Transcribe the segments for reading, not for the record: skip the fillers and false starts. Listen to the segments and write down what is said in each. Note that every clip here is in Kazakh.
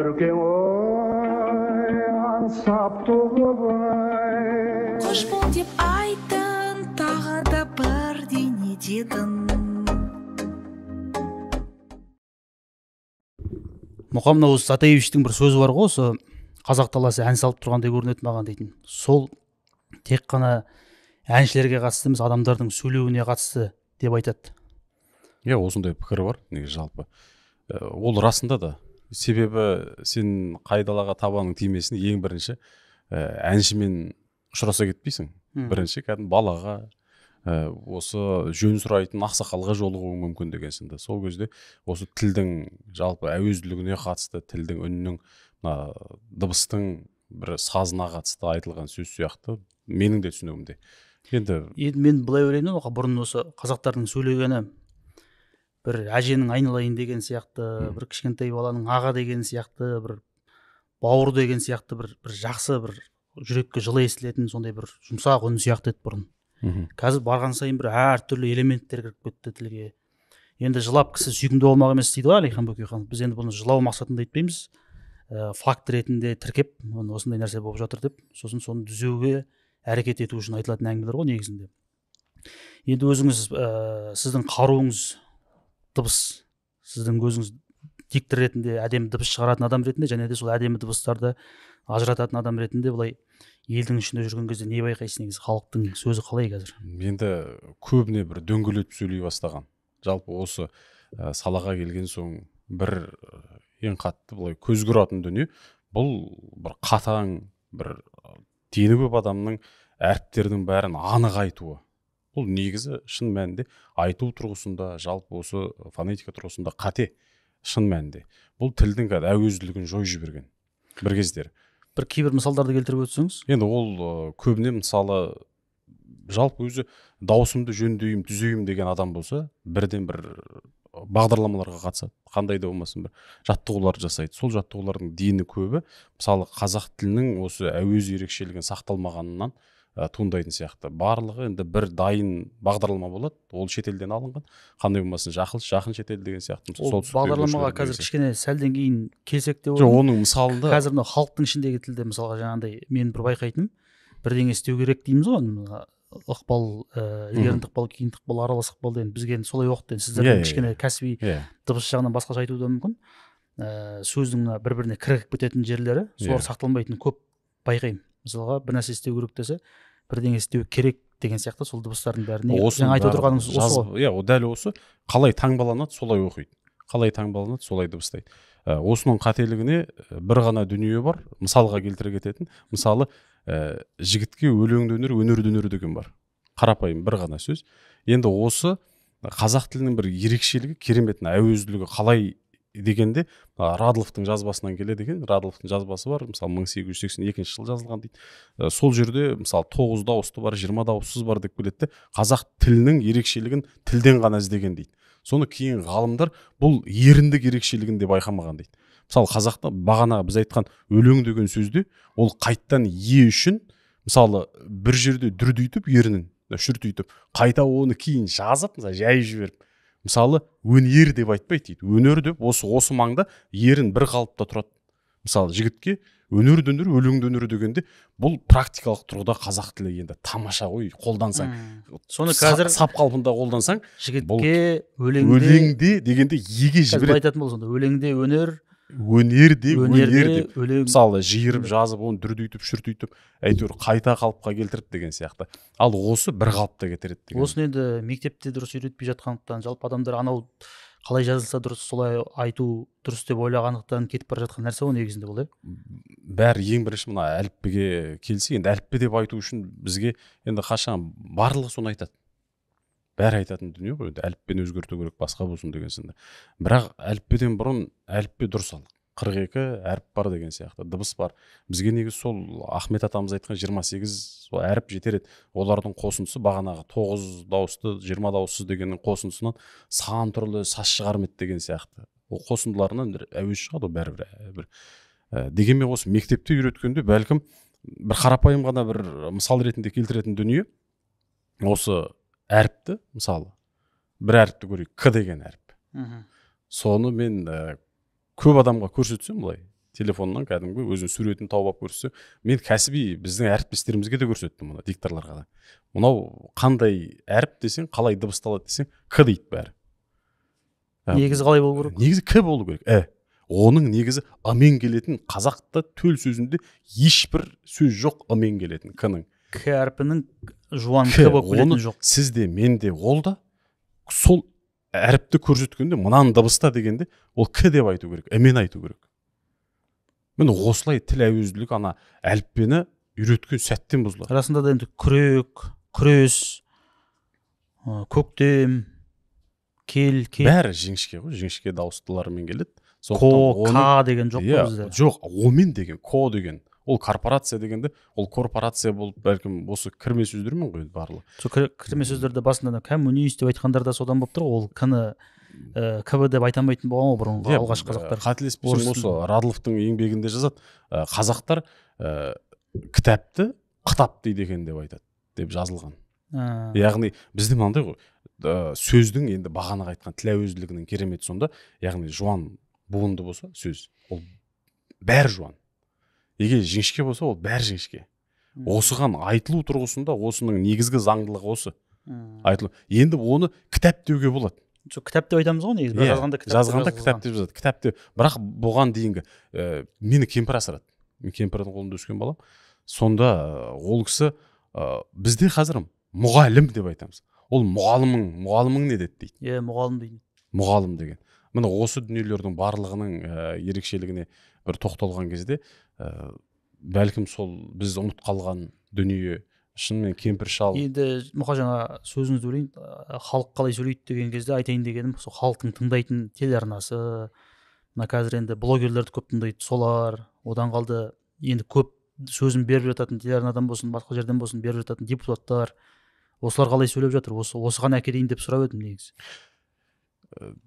көркем ой аңсап туып ай қош бол деп айттың, тағы да бірдеңе дедің. Мұқамнауыз Затаевичтің бір сөзі бар ғой, осы қазақ даласы ән салып тұрғандай көрінеді маған дейтін. Сол тек қана әншілерге қатысты емес, адамдардың сөйлеуіне қатысты деп айтады. Иә, осындай пікір бар, негізі жалпы. Ол расында да. Себебі сен қайдалаға табаның тимесін ең бірінші әншімен ұшыраса кетпейсің. Бірінші кәдімгі балаға, осы жөн сұрайтын ақсақалға жолығуың мүмкін деген сынды. Сол кезде осы тілдің жалпы әуезділігіне қатысты, тілдің үннің, дыбыстың бір сазына қатысты айтылған сөз сияқты менің де түсінігімде. Енді мен былай ойлаймын, бұрын осы қазақтардың сөйлегені бір әженің айналайын деген сияқты, бір кішкентай баланың аға деген сияқты, бір бауыр деген сияқты, бір жақсы, бір жүрекке жылы естілетін сондай бір жұмсақ үн сияқты еді бұрын. Қазір барған сайын бір әртүрлі элементтер кіріп кетті тілге. Енді жылап кісі сүйкімді болмақ емес дейді ғой Әлихан Бөкейханов. Біз енді бұны жылау мақсатында айтпаймыз, факт ретінде тіркеп, осындай нәрсе болып жатыр деп, сосын соны түзеуге әрекет ету үшін айтылатын әңгімелер ғой негізінде. Енді өзіңіз, сіздің қаруыңыз дыбыс, сіздің өзіңіз диктор ретінде, әдемі дыбыс шығаратын адам ретінде, және де сол әдемі дыбыстарды ажырататын адам ретінде былай елдің ішінде жүрген кезде не байқайсыз негізі, халықтың сөзі қалай қазір? Енді көбіне бір дөңгелетіп сөйлей бастаған. Жалпы осы салаға келген соң бір ең қатты былай көзге ұратын дүние, бұл бір қатаң, бір дені көп адамның әріптердің бәрін анық айтуы. Бұл негізі шын мәнінде айту тұрғысында, жалпы осы фонетика тұрғысында қате, шын мәнінде. Бұл тілдің әуезділігін жойып жіберген бір кездер. Бір кейбір мысалдарды келтіріп өтсеңіз? Енді ол көбіне мысалы жалпы өзі даусымды жөндеймін, түзеймін деген адам болса, бірден бір бағдарламаларға қатысады. Қандай да болмасын бір жаттығулар жасайды. Сол жаттығулардың дені көбі мысалы қазақ тілінің осы әуез ерекшелігін сақталмағанынан туындайтын сияқты. Барлығы енді бір дайын бағдарлама болады, ол шетелден алынған, қандай болмасын жақын шетел деген сияқты. Ол бағдарламаға қазір кішкене сәлден кейін келсек те жоқ, оның мысалында қазір мына халықтың ішіндегі тілде мысалға жаңағындай мен бір байқайтыным, бірдеңе істеу керек дейміз ғой, ықпал, ілгерінді ықпал, кейінді ықпал, аралас ықпал деген, бізге солай оқыды. Сіздердің кішкене кәсіби дыбыс жағынан басқаша айтуы да мүмкін. Сөздің бір-біріне кірігіп кететін жерлері, солар сақталмайтын көп байқаймын. Мысалға бір нәрсе істеу керек десе, бірдеңе істеу керек деген сияқты сол дыбыстардың бәріне жаңа айтып отырғаныңыз осы ғой. Иә, дәл осы қалай таңбаланады, солай оқиды. Қалай таңбаланады, солай дыбыстайды. Осының қателігіне бір ғана дүние бар, мысалға келтіре кететін. Мысалы, жігітке өлеңді өнер, өнерді өнер деген бар. Қарапайым бір ғана сөз. Енді осы қазақ тілінің бір ерекшелігі, кереметін әуезділігі қалай дегенде Радыловтың жазбасынан келеді екен. Радыловтың жазбасы бар, мысалы 1882 жылы жазылған дейді. Сол жерде мысалы 9 дауысты бар, 20 дауыссыз бар деп келеді. Қазақ тілінің ерекшелігін тілден ғана іздеген дейді. Соны кейін ғалымдар бұл еріндік ерекшелігін де байқамаған дейді. Мысалы қазақта бағана біз айтқан өлең деген сөзде ол қайттан е үшін мысалы бір жерде дүрдейтіп ерінін шүртейтіп қайта оны кейін жазып жайып жіберіп мысалы өнер деп айтпайды дейді. Өнер деп осы маңда ерін бір қалыпта тұрады. Мысалы жігітке өнерді өнер, өлеңді өнер дегенде бұл практикалық тұрғыда қазақ тілі енді тамаша ғой, қолдансаң. Соны қазір сап қалпында қолдансаң, жігітке өлеңде дегенде еге жібереді. Айтатын бол сонда өлеңде өнер, өнерде деп. Мысалы жиырып жазып, оны дүрдейтіп, шүртейтіп, әйтеуір қайта қалыпқа келтіріп деген сияқты. Ал осы бір қалыпта кетіреді деген. Осын енді мектепте дұрыс үйретпей жатқандықтан, жалпы адамдар анау қалай жазылса дұрыс, солай айту дұрыс деп ойлағандықтан кетіп бара жатқан нәрсе ғой негізінде бұл, бәрі ең бірінші мына әліппеге келсе, енді әліппе деп айту үшін бізге енді қашан барлығы соны айтады. Бәрі айтатын дүние ғой, енді әліппені өзгерту керек, басқа болсын деген сынды. Бірақ әліппеден бұрын әліппе дұрыс ал. 42 әріп бар деген сияқты, дыбыс бар. Бізге негізі сол Ахмет атамыз айтқан 28 әріп жетер еді. Олардың қосындысы бағанағы 9 дауысты, 20 дауыссыз дегеннің қосындысынан сан түрлі саз шығармайды деген сияқты. Ол қосындыларынан әуез шығады бәрібір. Дегенмен осы мектепте үйреткенде бәлкім бір қарапайым ғана бір мысал ретінде келтіретін дүние осы әріпті, мысалы бір әріпті көрейік, К деген әріп. Соны мен көп адамға көрсетсем былай телефоннан кәдімгі өзінің суретін тауып алып көрсетсе, мен кәсіби біздің әріптестерімізге де көрсеттім мұны, дикторларға да. Мынау қандай әріп десең, қалай дыбысталады десең, к дейді бәрі. Негізі қалай болу керек? Негізі к болу керек. Оның негізі амен келетін, қазақта төл сөзінде ешбір сөз жоқ амен келетін к-ның. К әрпінің жуан к болып келетін жоқ. Сізде, менде, ол да сол әріпті көрсеткенде, мынаны дыбыста дегенде, ол к деп айту керек, амен айту керек. Мен осылай тіл әуезділік ана әліппені үйреткен сәттен бұзылады. Расында да енді күрек, күрес, көктем, кел. Бәрі жіңішке ғой, жіңішке дауыстылармен келеді. Ка деген жоқ қой бізде. Жоқ, омен деген, ко деген. Ол корпорация дегенде, ол корпорация болып, бәлкім осы кірме сөздермен ғой барлығы. Сол кірме сөздерді басында коммунист деп айтқандар да содан болып тұр. Ол к-ны КБ деп айта алмайтын болған ғой бұрынғы алғашқы қазақтар. Қателеспесем, осы Радыловтың еңбегінде жазады, қазақтар кітапты қытап дейді екен деп айтады, деп жазылған. Яғни бізде мынандай ғой, сөздің енді бағана айтқан тіл әуезділігінің кереметі сонда, яғни жуан буынды болса сөз, ол бәрі жуан. Егер жіңішке болса, ол бәрі жіңішке. Осыған айтылу тұрғысында осының негізгі заңдылығы осы. Айтылу. Енді оны кітап деуге болады. Кітап деп айтамыз ғой негізі. Жазғанда кітап деп жазады. Кітап деп. Бірақ бұған дейінгі мені кемпір асырады. Мен кемпірдің қолында өскен балам. Сонда ол кісі бізде қазір мұғалім деп айтамыз. Ол мұғалымың не деді дейді. Мұғалым дейді. Мұғалым деген. Міне осы дүниелердің барлығының ерекшелігіне бір тоқталған кезде бәлкім сол біз ұмыт қалған дүние шынымен кемпір шал. Енді мұқа жаңа сөзіңізді бөлейін, халық қалай сөйлейді деген кезде айтайын дегенім, сол халықтың тыңдайтын телеарнасы, мына қазір енді блогерлерді көп тыңдайды, солар, одан қалды енді көп сөзін беріп жататын телеарнадан болсын, басқа жерден болсын беріп жататын депутаттар, осылар қалай сөйлеп жатыр, осыған әкелейін деп сұрап едім негізі.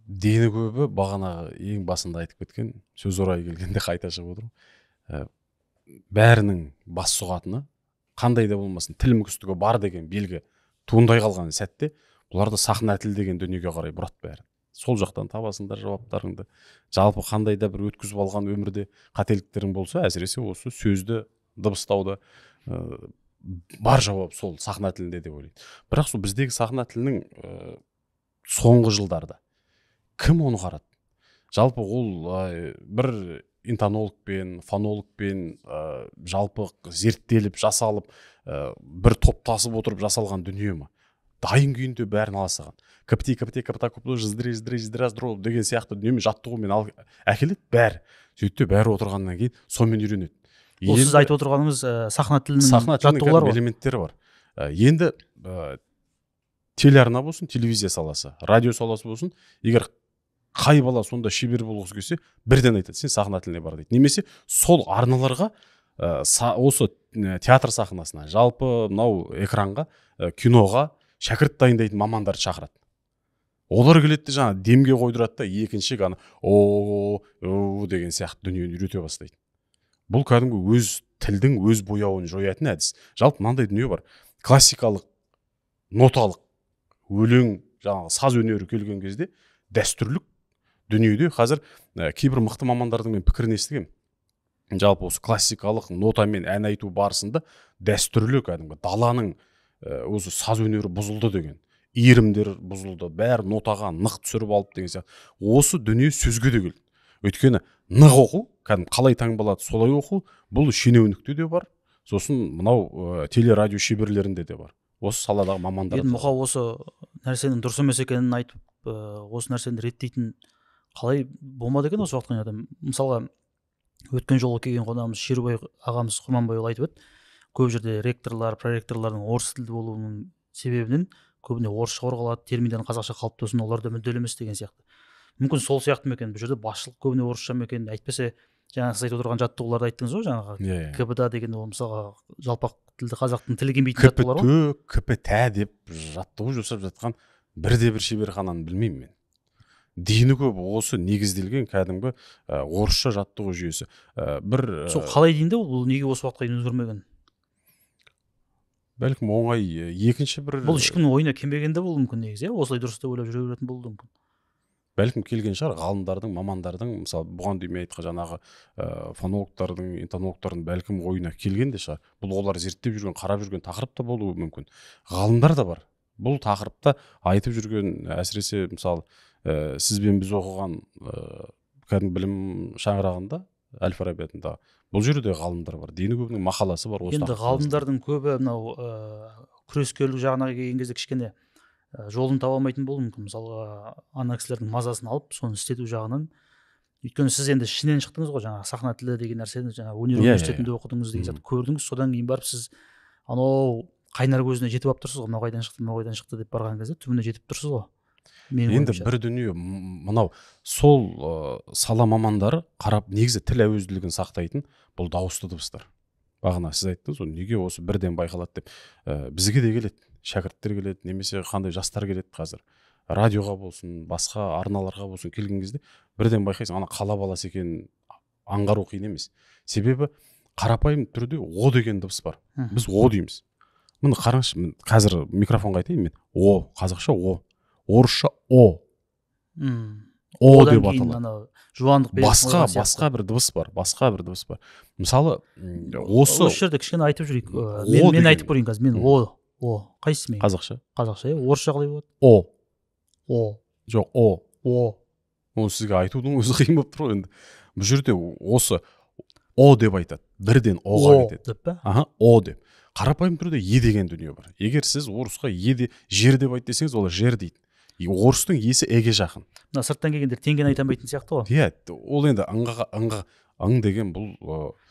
Дені көбі бағана ең басында айтып кеткен, сөз орайы келгенде қайта шығып отырмын. Бәрінің бас сұғатыны, қандай да болмасын тіл мүкістігі бар деген белгі туындай қалған сәтте, бұларды сахна тіл деген дүниеге қарай бұрат бәрі. Сол жақтан табасыңдар жауаптарыңды. Жалпы қандай да бір өткізіп алған өмірде қателіктерің болса, әсіресе осы сөзді дыбыстауда бар жауап сол сахна тілінде деп ойлайды. Бірақ сол біздегі сахна тілінің соңғы жылдарда кім оны қарады? Жалпы ол бір интонологпен, фонологпен жалпы зерттеліп, жасалып, бір топтасып отырып жасалған дүние ма? Дайын күйінде бәрін аласаған. Капта купло жыздыре деген сияқты дүниемен жаттығумен әкеледі бәрі. Сөйтті бәрі отырғаннан кейін сонымен үйренеді. Ол сіз айтып отырғаныңыз сахна тілінің жаттығулары бар. Элементтері бар. Енді телеарна болсын, телевизия саласы, радио саласы болсын, егер қай бала сонда шебер болғысы келсе, бірден айтады, сен сахна тіліне бар дейді. Немесе сол арналарға, осы театр сахнасына, жалпы мынау экранға, киноға шәкірт дайындайтын мамандарды шақырады. Олар келеді жаңа демге қойдырады да, екінші ғана о деген сияқты дүниені үйрете бастайды. Бұл кәдімгі өз тілдің өз бояуын жоятын әдіс. Жалпы мынандай дүние бар. Классикалық, ноталық өлең, жаңағы саз өнері келген кезде дәстүрлік дүниеде қазір кейбір мықты мамандардың мен пікірін естігем. Жалпы осы классикалық нотамен ән айту барысында дәстүрлі кәдімгі даланың осы саз өнері бұзылды деген. Иірімдер бұзылды, бәрі нотаға нық түсіріп алып деген сияқты. Осы дүние сөзге де келді. Өйткені нық оқу, кәдімгі қалай таңбалады солай оқу, бұл шенеунікте де бар. Сосын мынау телерадио шеберлерінде де бар. Осы саладағы мамандар. Енді мұқа осы нәрсенің дұрыс емес екенін айтып, осы нәрсені реттейтін қалай болмады екен осы уақытқа дейін? Мысалға өткен жолы келген қонағымыз Шерубай ағамыз Құрманбайұлы айтып еді, көп жерде ректорлар, проректорлардың орыс тілді болуының себебінен көбіне орысша қорғалады, терминдердің қазақша қалыптасуына оларда мүдделі емес деген сияқты. Мүмкін сол сияқты ма екен? Бұл жерде басшылық көбіне орысша ма екен? Әйтпесе жаңа сіз айтып отырған жаттығуларды айттыңыз ғой, жаңағы КБ деген ол мысалға жалпақ тілді қазақтың тілі келмейтін жаттығулар ғой. КПТ деп жаттығу жасап жатқан бірде-бір шеберхананы білмеймін мен. Дені көп осы негізделген кәдімгі орысша жаттығу жүйесі. Сол қалай дейінде ол неге осы уақытқа дейін өзгермеген? Бәлкім оңай екінші бір... Бұл ешкімнің ойына келмеген де болуы мүмкін негізі, осылай дұрыс деп ойлап жүре беретін болуы мүмкін. бәлкім келген шығар ғалымдардың, мамандардың, мысалы бұған дейін мен айтқан жаңағы фонологтардың, энтомологтардың бәлкім ойына келген де шығар. Бұл олар зерттеп жүрген, қарап жүрген тақырып та болуы мүмкін. Ғалымдар да бар. Бұл тақырыпта айтып жүрген, әсіресе мысалы сіз бен біз оқыған кәдімгі білім шаңырағында, Әл-Фараби атындағы, бұл жерде ғалымдар бар. Дені көбінің мақаласы бар. Енді ғалымдардың көбі мынау күрескерлік жағына келген кезде кішкене жолын таба алмайтын болуы мүмкін. Мысалға ана кісілердің мазасын алып, соны істету жағынан. Өйткені сіз енді ішінен шықтыңыз ғой, жаңағы сахна тілі деген нәрсені жаңағы өнер университетінде оқыдыңыз деген сияқты көрдіңіз. Содан кейін барып сіз анау қайнар көзіне жетіп алып тұрсыз ғой, мынау қайдан шықты, мынау қайдан шықты деп барған кезде түбіне жетіп тұрсыз ғой. Енді бір дүние мынау сол сала мамандары қарап негізі тіл әуезділігін сақтайтын бұл дауысты дыбыстар. Бағана сіз айттыңыз ғой, неге осы бірден байқалады деп. Бізге де келеді, шәкірттер келеді, немесе қандай жастар келеді қазір. Радиоға болсын, басқа арналарға болсын келген кезде бірден байқайсың, ана қала баласы екенін аңғару қиын емес. Себебі қарапайым түрде о деген дыбыс бар. Біз о дейміз. Міне қараңызшы, қазір микрофонға айтайын мен. О, қазақша о. Орысша о. О деп аталады. Басқа бір дыбыс бар. Мысалы, осы жерде кішкене айтып жүрейік. Мен айтып көрейін қазір. Мен о. Қайсысы мен? Қазақша. Қазақша, орысша қалай болады? О. Жоқ, о. Оны сізге айтудың өзі қиын болып тұр ғой енді. Бұл жерде осы о деп айтады. Бірден оға кетеді. Деп па? Аха, о деп. Қарапайым түрде е деген дүние бар. Егер сіз орысқа жер деп айт десеңіз, ол жер дейді. Орыстың есі еге жақын. Мына сырттан келгендер теңгені айта алмайтын сияқты ғой. Иә, ол енді ың деген бұл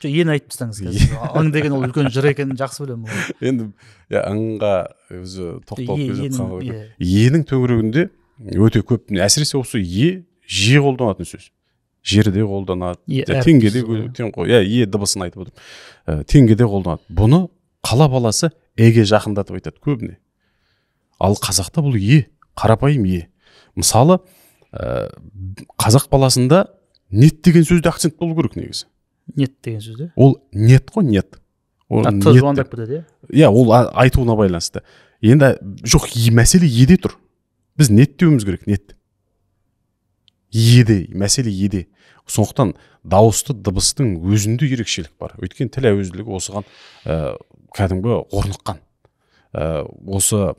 ені айтып тастаңыз қазір. Ың деген ол үлкен жыр екенін жақсы білемін. Енді ыңға өзі тоқталып келе жатқан ғой. Енің төңірегінде өте көп, әсіресе осы жиі қолданатын сөз. Жерде қолданады, теңгеде дыбысын айтып отыр. Теңгеде қолданады. Бұны қала баласы еге жақындатып айтады көбіне. Ал қазақта бұл қарапайым Мысалы, қазақ баласында нет деген сөзде акцент болу керек негізі. Нет деген сөзде? Ол нет қой, нет. Жуандап кетеді, иә? Иә, ол айтуына байланысты. Енді жоқ, мәселе еде тұр. Біз нет деуіміз керек, нет. Мәселе еде. Сондықтан дауысты дыбыстың өзінде ерекшелік бар. Өйткені тіл әуезділігі осыған кәдімгі орныққан. Осы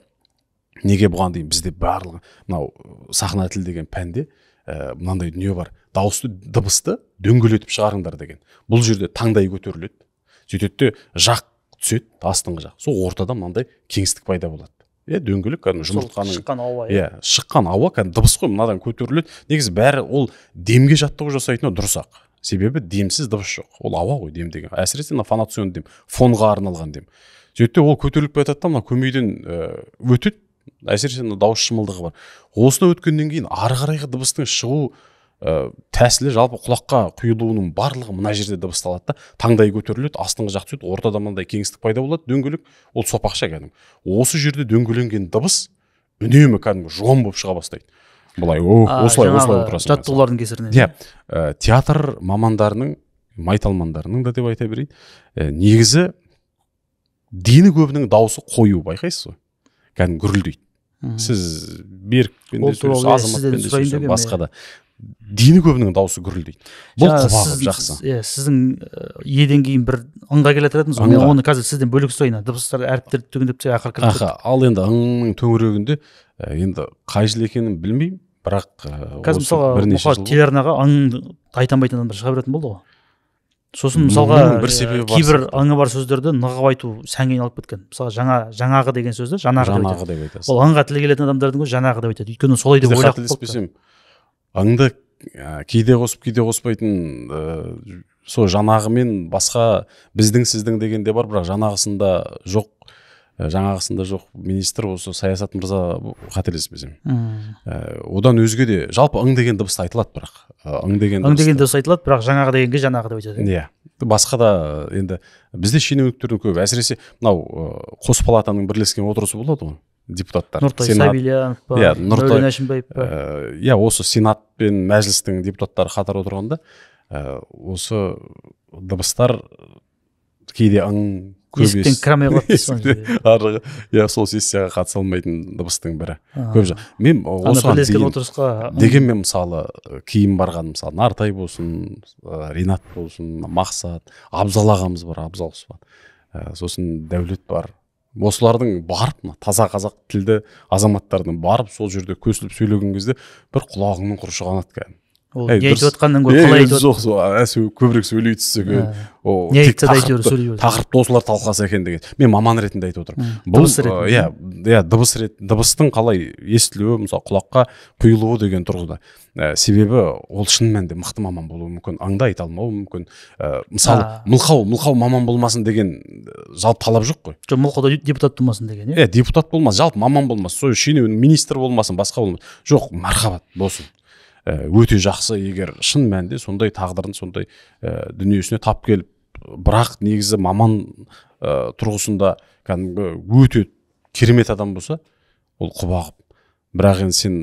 неге бұған дейін бізде барлығы мынау сахна тіл деген пәнде мынандай дүние бар. Дауысты дыбысты дөңгелетіп шығарыңдар деген. Бұл жерде таңдай көтеріледі. Сөйтеді жақ түседі, астыңғы жақ. Сол ортада мынандай кеңістік пайда болады. Дөңгелек кәдімгі жұмыртқаның шыққан ауа. Шыққан ауа кәдімгі дыбыс қой, мынадан көтеріледі. Негізі бәрі ол демге жаттығу жасайтыны дұрыс-ақ. Себебі демсіз дыбыс жоқ. Ол ауа ғой, дем деген. Әсіресе фонацион дем, фонға арналған дем. Сөйтті ол көтеріліп кетеді да, мына көмейден өтеді. Әсіресе дауыс шымылдығы бар. Осыны өткеннен кейін ары қарайғы дыбыстың шығу тәсілі жалпы құлаққа құйылуының барлығы мына жерде дыбысталады да, таңдай көтеріледі, астыңғы жақ түседі, ортада мынандай кеңістік пайда болады, дөңгелек, ол сопақша кәдімгі. Осы жерде дөңгеленген дыбыс үнемі кәдімгі жуан болып шыға бастайды. Бұлай, осылай отырасың. Жаттығулардың кесірінен. Иә, театр мамандарының, майталмандарының да деп айта берейін, негізі дені көбінің дауысы қою, байқайсыз ғой. Кәдімгі гүрілдейді. Сіз Берікпен де сөйлесіз, Азаматпен де сөйлесіз, басқа да. Дені көбінің дауысы гүрілдейді. Бұл құбағып жақсы. Сіздің еден кейін бір ыңға келе тұратыңыз. Мен оны қазір сізден бөлік сұрайын. Дыбыстар әріптерді түгендеп те ақыр кіріп кетті. Ал енді ыңның төңірегінде енді қай жыл екенін білмеймін, бірақ қазір мысалға телеарнаға ың айта алмайтын адамдар шыға беретін болды ғой. Сосын мысалға кейбір аңы бар сөздерді нығып айту сәнге айналып кеткен. Мысалға жаңағы деген сөзді жаңағы деп айтады. Ол аңға тілі келетін адамдардың өзі жаңағы деп айтады. Өйткені солай деп ойлап қателеспесем, аңды кейде қосып кейде қоспайтын сол жаңағымен басқа біздің сіздің дегенде бар, бірақ жаңағысында жоқ министр осы Саясат мырза, қателеспесем. Одан өзге де жалпы ың деген дыбыс айтылады, бірақ ың деген дыбыс айтылады, бірақ жаңағы дегенге жаңағы деп айтады. Иә. Басқа да енді бізде шенеуніктердің көп, әсіресе мынау қос палатаның бірлескен отырысы болады ғой, депутаттар. Нұртай Сабильянов па, Мәулен Әшімбаев па. Иә, осы Сенат пен мәжілістің депутаттары қатар отырғанда осы дыбыстар кейде ың, есіктен кіре алмай қалады дейсіз ғой. арғы иә сол сессияға қатыса алмайтын дыбыстың бірі мен ана осыған бірлескен дейін отырысқа дегенмен мысалы кейін барған мысалы Нартай болсын, Ринат болсын, Мақсат, Абзал ағамыз бар, Абзал Усман, сосын Дәулет бар. Осылардың барып таза қазақ тілді азаматтардың барып сол жерде көсіліп сөйлеген кезде бір құлағыңның құрышы қанады кәдімгі. Ол не айтып жатқаннан гөрі қалай айтып жоқ көбірек сөйлей түссе екен. Не айтса да әйтеуір сөйлей береді. Тақырыпты осылар талқыласа екен деген. Мен маман ретінде айтып отырмын. Бұл дыбыстың қалай естілуі, мысалы құлаққа құйылуы деген тұрғыда. Себебі ол шын мәнінде мықты маман болуы мүмкін, аңда айта алмауы мүмкін. Мысалы мылқау маман болмасын деген жалпы талап жоқ қой. Жоқ, мылқауда депутат болмасын деген, иә? Депутат болмас, жалпы маман болмас, сол шенеунік министр болмасын, басқа болмас. Жоқ, мархабат болсын. Өте жақсы, егер шын мәнінде сондай тағдырын, сондай дүниесіне тап келіп, бірақ негізі маман тұрғысында кәдімгі өте керемет адам болса, ол құба қып. Бірақ енді сен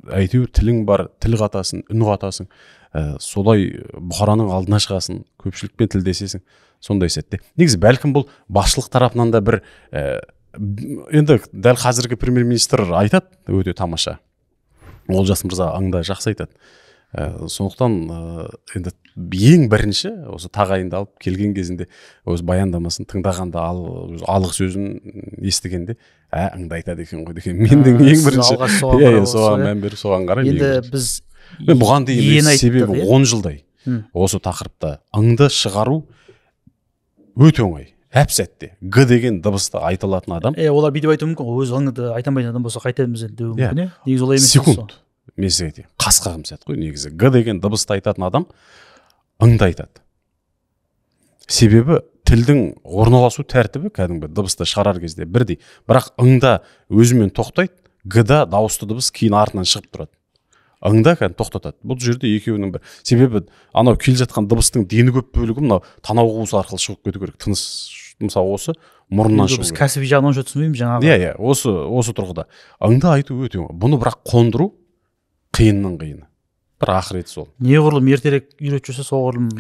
әйтеуір тілің бар, тіл қатасың, үн қатасың, солай бұқараның алдына шығасың, көпшілікпен тілдесесің, сондай сәтте. Негізі бәлкім бұл басшылық тарапынан да бір, енді дәл қазіргі премьер-министр айтады, өте тамаша. Олжас мырза аңда жақсы айтады. Сондықтан енді ең бірінші осы тағайындалып келген кезінде өз баяндамасын тыңдағанда алғы сөзін естігенде аңда айтады екен ғой деген менің ең бірінші соған мән беріп соған қарай. Енді біз бұған дейін себебі 10 жылдай осы тақырыпта аңды шығару өте оңай. Әп-сәтте г деген дыбысты айта алатын адам. Олар бүйтіп айтуы мүмкін, өз аңды айта алмайтын адам болса қайтамыз енді деуі мүмкін, негізі олай емес. Секунд. Мен сізге айтайын, қасқа қымсат қой негізі. Г деген дыбысты айтатын адам ыңды айтады. Себебі тілдің орналасу тәртібі кәдімгі дыбысты шығарар кезде бірдей. Бірақ ыңда өзімен тоқтайды, г-да дауысты дыбыс кейін артынан шығып тұрады. Ыңда кәдімгі тоқтатады. Бұл жерде екеуінің бір. Себебі анау келе жатқан дыбыстың дені көп бөлігі мынау танау қуысы арқылы шығып кету керек. Тыныс мысалы осы мұрнынан шығу керек. Біз кәсіби жағынан онша түсінбейміз жаңағы. Иә, осы тұрғыда. Ыңда айту өте оңай. Бұны бірақ қондыру қиынның қиыны. Бір ақырет сол. Неғұрлым ертерек үйретіп жүрсе соғұрлым.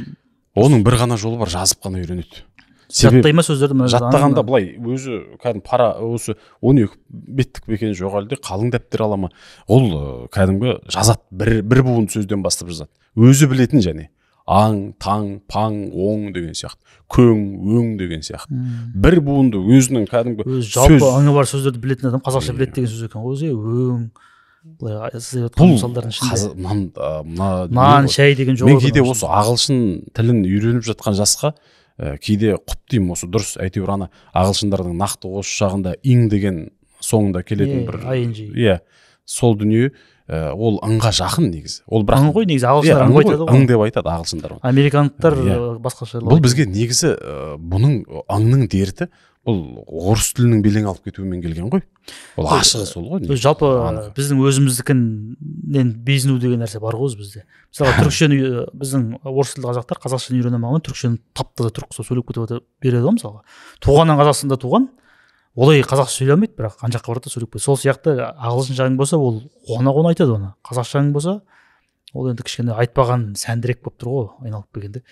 Оның бір ғана жолы бар, жазып қана үйренеді. Жаттай ма сөздерді? Жаттағанда былай өзі кәдімгі пара осы 12 беттік бекен жоқ әлде қалың дәптер ала ма? Ол кәдімгі жазады, бір буын сөзден бастап жазады. Өзі білетін және аң, таң, паң, оң деген сияқты, көң, өң деген сияқты. Бір буынды өзінің кәдімгі жалпы аңы бар сөздерді білетін адам қазақша біледі деген сөз екен ғой. Өң былай сіз айтқан мысалдардың ішінде нан, шай деген жоқ. Мен кейде осы ағылшын тілін үйреніп жатқан жасқа кейде құптаймын, осы дұрыс әйтеуір ана ағылшындардың нақты осы жағында ing деген соңында келетін бір иә сол дүние ол ыңға жақын негізі. Ол бірақ ың ғой негізі ағылшындар ың айтады ғой. Ың деп айтады ағылшындар. Американдықтар басқаша. Бұл бізге негізі бұның ыңның дерті бұл орыс тілінің белең алып кетуімен келген ғой. Ол ашығы сол ғой. Жалпы біздің өзіміздікінен безіну деген нәрсе бар ғой бізде. Мысалы түркшені біздің орыс тілді қазақтар қазақшаны үйрене алмаған, түркшені таптыға түркше сөйлеп кете береді ғой мысалға. Туғаннан Қазақстанда туған, олай қазақша сөйлей алмайды, бірақ ана жаққа барады сөйлеп кетеді. Сол сияқты ағылшыншаң болса, ол қуана айтады оны. Қазақшаң болса, ол енді кішкене айтпаған сәндірек болып тұр ғой, айналып келгенде.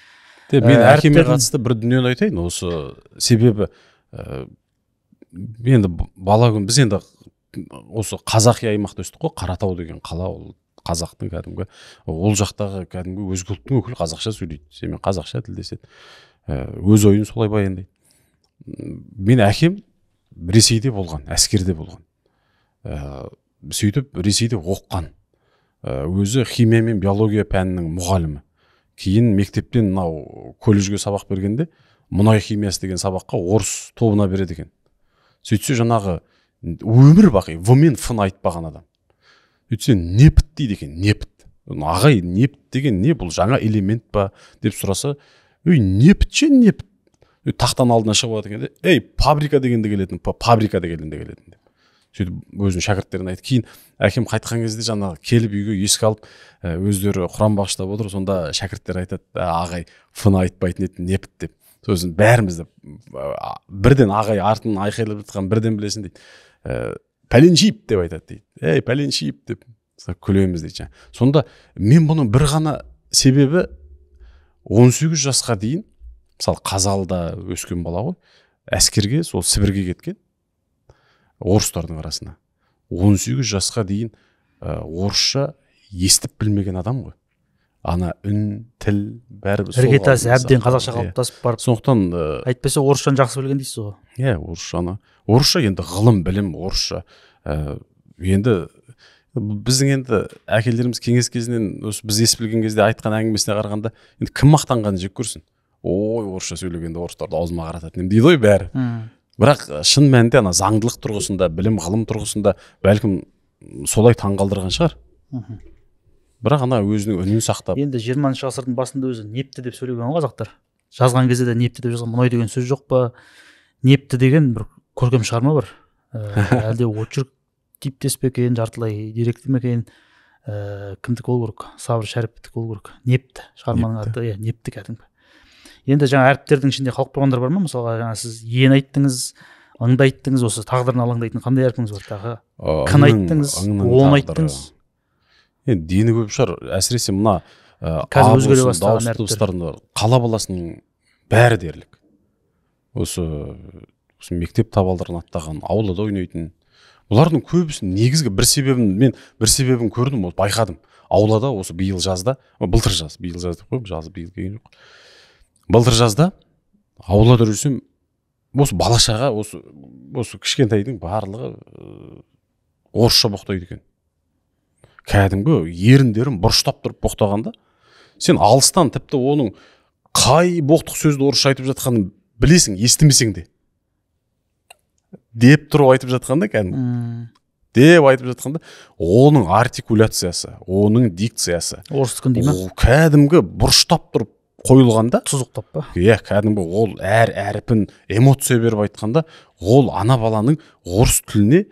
Мен әкеме қатысты бір дүниені айтайын, осы себебі енді бала күн біз енді осы қазақи аймақта өстік қой, Қаратау деген қала, ол қазақтың кәдімгі, ол жақтағы кәдімгі өзге ұлттың өкілі қазақша сөйлейді, сенімен қазақша тілдеседі, өз ойын солай баяндайды. Мен әкем Ресейде болған, әскерде болған, сөйтіп Ресейде оққан, өзі химия мен биология пәнінің мұғалімі. Кейін мектептен мынау колледжге сабақ бергенде мұнай химиясы деген сабаққа орыс тобына береді екен. Сөйтсе жаңағы өмір бақи в мен ф-ны айтпаған адам. Сөйтсе нефт дейді екен, нефт. Ағай, нефт деген не, бұл жаңа элемент па деп сұраса, нефт ше нефт. Тақтан алдына шығып жатыр екен, фабрика дегенде келетін, фабрика дегенде келетін деп. Сөйтіп өзінің шәкірттеріне айтты. Кейін әкем қайтқан кезде жаңағы келіп үйге еске алып, өздері құран бағыштап отыр, сонда шәкірттер айтады, ағай ф-ны айтпайтын еді, нефт деп. Сосын бәрімізді бірден ағай артын айқайлап жатқан бірден білесін дейді. Пәленшип деп айтады дейді. Пәленшип деп күлеміз дейді. Сонда мен бұның бір ғана себебі 18 жасқа дейін, мысалы Қазалыда өскен бала ғой, әскерге сол Сібірге кеткен орыстардың арасына 18 жасқа дейін орысша естіп білмеген адам ғой. Ана үн, тіл бәрі іргетасы әбден қазақша қалыптасып барып. Сондықтан Әйтпесе орысшаны жақсы білген дейсіз ғой. Иә, орысша енді ғылым, білім, орысша. Енді біздің енді әкелеріміз кеңес кезінен біз ес білген кезде айтқан әңгімесіне қарағанда, енді кім мақтанғанын жек көрсін. Ой, орысша сөйлегенде орыстарды аузыма қарататын дейді ғой бәрі. Бірақ шын мәнінде ана заңдылық тұрғысында, білім, ғылым тұрғысында бәлкім солай таңғалдырған шығар. Бірақ ана өзінің үнін сақтап. Енді 20-шы ғасырдың басында өзі непті деп сөйлеген қазақтар. Жазған кезде де непті деп жазған, мұнай деген сөз жоқ па? Непті деген бір көркем шығарма бар. Әлде очерк типтес пе екен, жартылай деректі ме екен, кімдікі болу керек? Сабыр Шәріповтікі болу керек. Непті шығарманың аты, иә, непті кәдімгі. Енді жаңа әріптердің ішінде қалып қойғандар бар ма? Мысалға жаңа сіз ен айттыңыз, ыңды айттыңыз, осы тағдырын алаңдайтын қандай әрпіңіз бар тағы? Кін айттыңыз, он айттыңыз. Енді дені көп шығар, әсіресе мына қазір өзгере бастаған әріптер. Қала баласының бәрі дерлік. Осы мектеп табалдырығын аттаған, аулада ойнайтын. Бұлардың көбісін негізгі бір себебін көрдім, байқадым. Аулада осы биыл жазда, былтыр жаз, биыл жаз деп қойып, жазы биыл келген жоқ. Былтыр жазда аулада жүрсем, осы балашаға, осы кішкентайдың барлығы орысша боқтайды екен. Кәдімгі еріндерін бұрыштап тұрып боқтағанда, сен алыстан тіпті оның қай боқтық сөзді орысша айтып жатқанын білесің, естімесең де. Деп тұрып айтып жатқанда, кәдімгі. Деп айтып жатқанда, оның артикуляциясы, оның дикциясы. Орыстықын дей ма? Кәдімгі бұрыштап тұрып қойылғанда. Тұзықтап па? Иә, кәдімгі ол әр әріпін эмоция беріп айтқанда, ол ана баланың орыс тіліне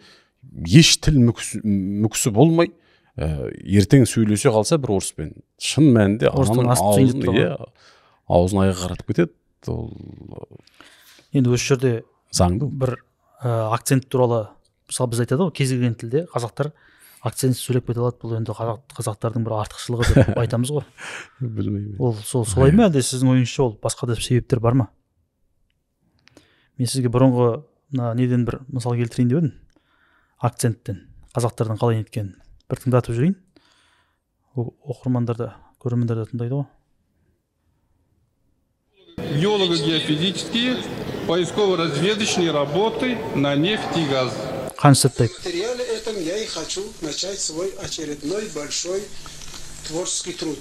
еш тіл мүкісі болмай, ертең сөйлесе қалса бір орыспен, шын мәнінде аузын аяға қаратып кетеді. Енді осы жерде заңды бір акцент туралы, мысалы біз айтады ғой, кез келген тілде қазақтар акцент сөйлеп кете алады, бұл енді қазақтардың бір артықшылығы деп айтамыз ғой. Білмеймін. Ол солай ма, әлде сіздің ойыңызша ол басқа да себептер бар ма? Мен сізге бұрынғы неден бір мысал келтірейін деп едім. Акценттен, қазақтардың қалай неткенін бір тыңдатып жүрейін. Оқырмандар да, көрермендер да тыңдайды ғой. Геолого-геофизические, поисково-разведочные работы на нефть и газ. Қаныш Сәтбаев. В материале этом я и хочу начать свой очередной большой творческий труд.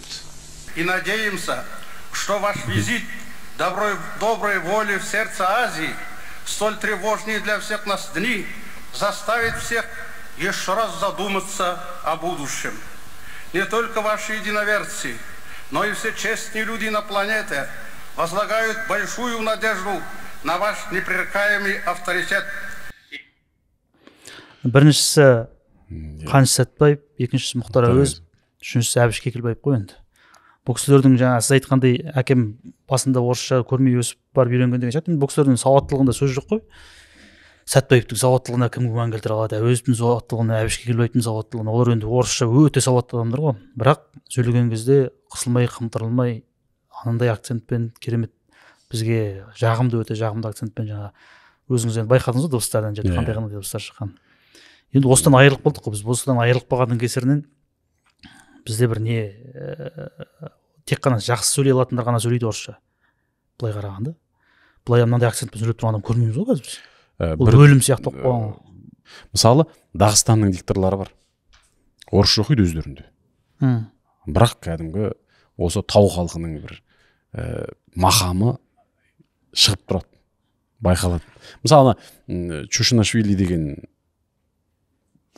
И надеемся, что ваш визит доброй воли в сердце Азии, столь тревожные для всех нас дни, заставит всех еще раз задуматься о будущем. Не только ваши единоверцы, но и все честные люди на планете возлагают большую надежду на ваш непререкаемый авторитет. Біріншісі Қаныш Сәтбаев, екіншісі Мұхтар Әуезов, үшіншісі Әбіш Кекілбаев қой енді. Бұл кісілердің жаңа сіз айтқандай, әкем басында орысша көрмей өсіп барып үйренген деген сияқты. Бұл кісілердің сауаттылығында сөз жоқ қой. Сәтбаевтың сауаттылығына кім күмән келтіре алады? Әуезовтің сауаттылығына, Әбіш Кекілбаевтың сауаттылығына. Олар енді орысша өте сауатты адамдар ғой. Бірақ сөйлеген кезде қысылмай, қымтырылмай, анандай акцентпен керемет бізге жағымды, өте жағымды акцентпен жаңа өзіңіз енді байқадыңыз ғой дыбыстардан және қандай ғана дыбыстар шыққан. Енді осыдан айырылып қалдық қой біз. Осыдан айырылып қалғанның кесірінен бізде бір не тек қана жақсы сөйлей алатындар ғана сөйлейді орысша. Былай қарағанда. Былай мынандай акцентпен сөйлеп тұрған адам көрмейміз ғой қазір біз. Бұл өлім сияқты болып қалған. Мысалы, Дағыстанның дикторлары бар. Орысша оқиды өздерінде. Бірақ кәдімгі осы тау халқының бір мақамы шығып тұрады. Байқалады. Мысалы, Чушинашвили деген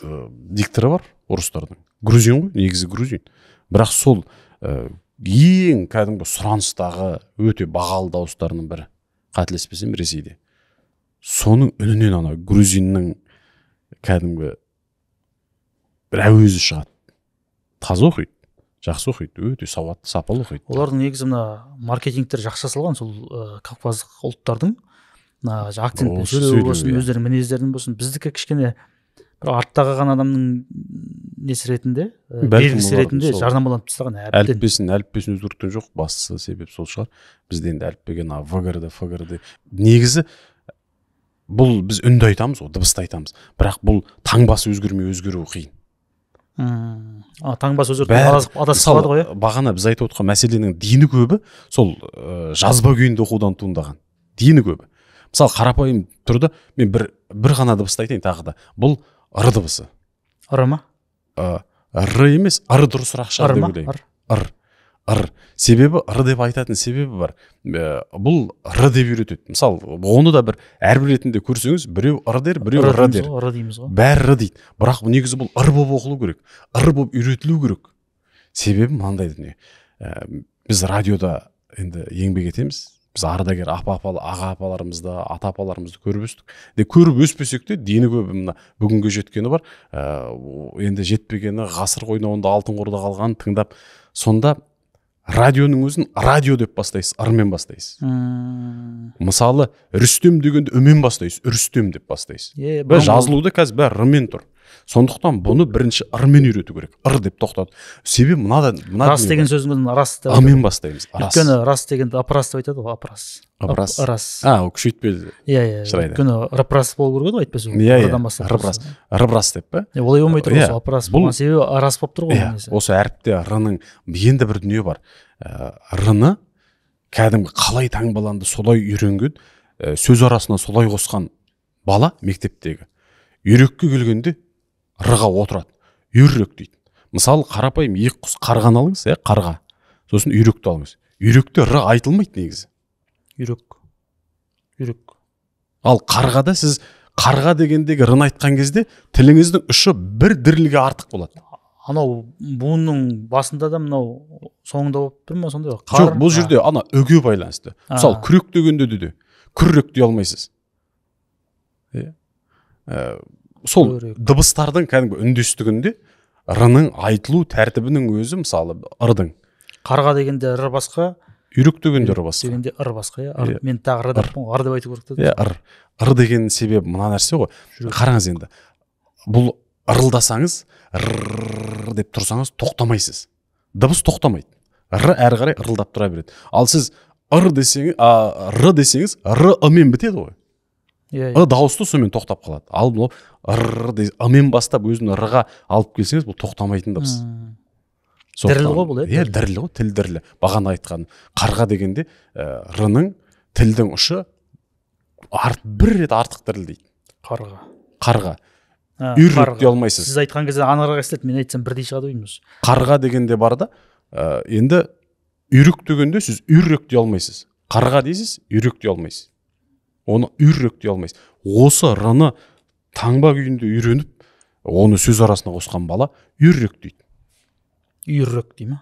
дикторы бар орыстардың. Грузин ғой, негізі грузин. Бірақ сол ең кәдімгі сұраныстағы өте бағалы дауыстарының бірі. Қателеспесем Ресейде. Соның үнінен ана грузиннің кәдімгі бір әуезі шығады. Таза оқиды, жақсы оқиды, өте сауатты, сапалы оқиды. Олардың негізі мына маркетингтер жақсы жасалған, сол кавказдық ұлттардың акцентпен сөйлеуі болсын, өздерінің мінездерінің болсын, біздікі кішкене бір артта қалған адамның несі ретінде, белгісі ретінде жарнамаланып тастаған әбден. Әліппесін өзгерткен жоқ, басты себеп сол шығар. Бізде енді әліппеге ФГРД. Негізі бұл біз үнді айтамыз ғой, дыбысты айтамыз, бірақ бұл таңбасы өзгермей өзгеруі қиын. Таңбасы өзгеріп адасып қалады ғой. Бағана біз айтып отырған мәселенің дені көбі сол жазба күйінде оқудан туындаған. Дені көбі. Мысалы қарапайым тұрды, мен бір ғана дыбысты айтайын тағы да. Бұл р дыбысы. Р ма? Р емес, р дұрысырақ шығар деп ойлаймын. Р. Себебі р деп айтатын себебі бар. Бұл р деп үйретеді. Мысалы, оны да бір әрбір ретінде көрсеңіз, біреу р дер, біреу р дер. Р дейміз ғой. Бәрі р дейді. Бірақ негізі бұл р болып оқылу керек. Р болып үйретілу керек. Себебі мынандай дүние. Біз радиода енді еңбек етеміз. Біз ардагер аға-апаларымызды, ата-апаларымызды көріп өстік. Көріп өспесек те, дені көп бүгінге жеткені бар. Енді жетпегені ғасыр қойнауында алтын қорда қалған тыңдап. Сонда радионың өзін радио деп бастайсыз, ырмен бастайсыз. Мысалы, Рүстем дегенде үмен бастайсыз, Үрстем деп бастайсыз. Жазылуда қазір бәрі ырмен тұр. Сондықтан бұны бірінші ырмен үйрету керек. Ыр деп тоқтады. Себебі рас деген сөздің рас деп. Ырмен бастаймыз. Өйткені рас дегенде апрас деп айтады ғой, апрас. Рас. Ол күшейтпелі. Өйткені рапрас болу керек еді әйтпесе. Рапрас деп па? Олай болмай тұр осы апрас болған себебі рас болып тұр ғой. Осы әріпте р-ның енді бір дүние бар. Р-ны кәдімгі қалай таңбаланды солай үйренген, сөз арасына солай қосқан бала мектептегі. Үйрекке келгенде р-ға отырады. Үйрек дейді. Мысалы, қарапайым екі құс қарған алыңыз, қарға. Сосын үйректі алыңыз. Үйректе р айтылмайды негізі. Үйрек. Ал қарғада сіз қарға дегендегі р-ны айтқан кезде тіліңіздің ұшы бір дірілге артық болады. Анау буынның басында да мынау соңында болып тұр ма сондай? Жоқ, бұл жерде ана өге байланысты. Мысалы, күрек дегенде де күрек дей алмайсыз. Сол дыбыстардың кәдімгі үндестігінде р-ның айтылу тәртібінің өзі, мысалы, р-дың. Қарға дегенде р басқа, үйрек дегенде р басқа. Дегенде р басқа, мен тағы р деппін, р деп айту керек. Р деген себебі мына нәрсе ғой. Қараңыз енді. Бұл ырылдасаңыз, р деп тұрсаңыз тоқтамайсыз. Дыбыс тоқтамайды. Р әрі қарай ырылдап тұра береді. Ал сіз р десеңіз, р-ымен бітеді ғой. Дауысты сонымен тоқтап қалады. Ал бұл р-мен бастап өзін р-ға алып келсеңіз, бұл тоқтамайтын дыбыс. Діріл ғой бұл, діріл ғой, тіл дірілі. Бағана айтқан қарға дегенде р-ның тілдің ұшы бір рет артық дірілдейді. Қарға. Үйрек дей алмайсыз. Сіз айтқан кезде анығырақ естіледі, мен айтсам бірдей шығады ойымыз. Қарға дегенде бар да, енді үйрек дегенде сіз үйрек дей алмайсыз. Қарға дейсіз, үйрек дей алмайсыз. Оны үйрек дей алмайсыз. Осы р-ны таңба күйінде үйреніп, оны сөз арасына қосқан бала үйрек дейді. Үйрек дей ма?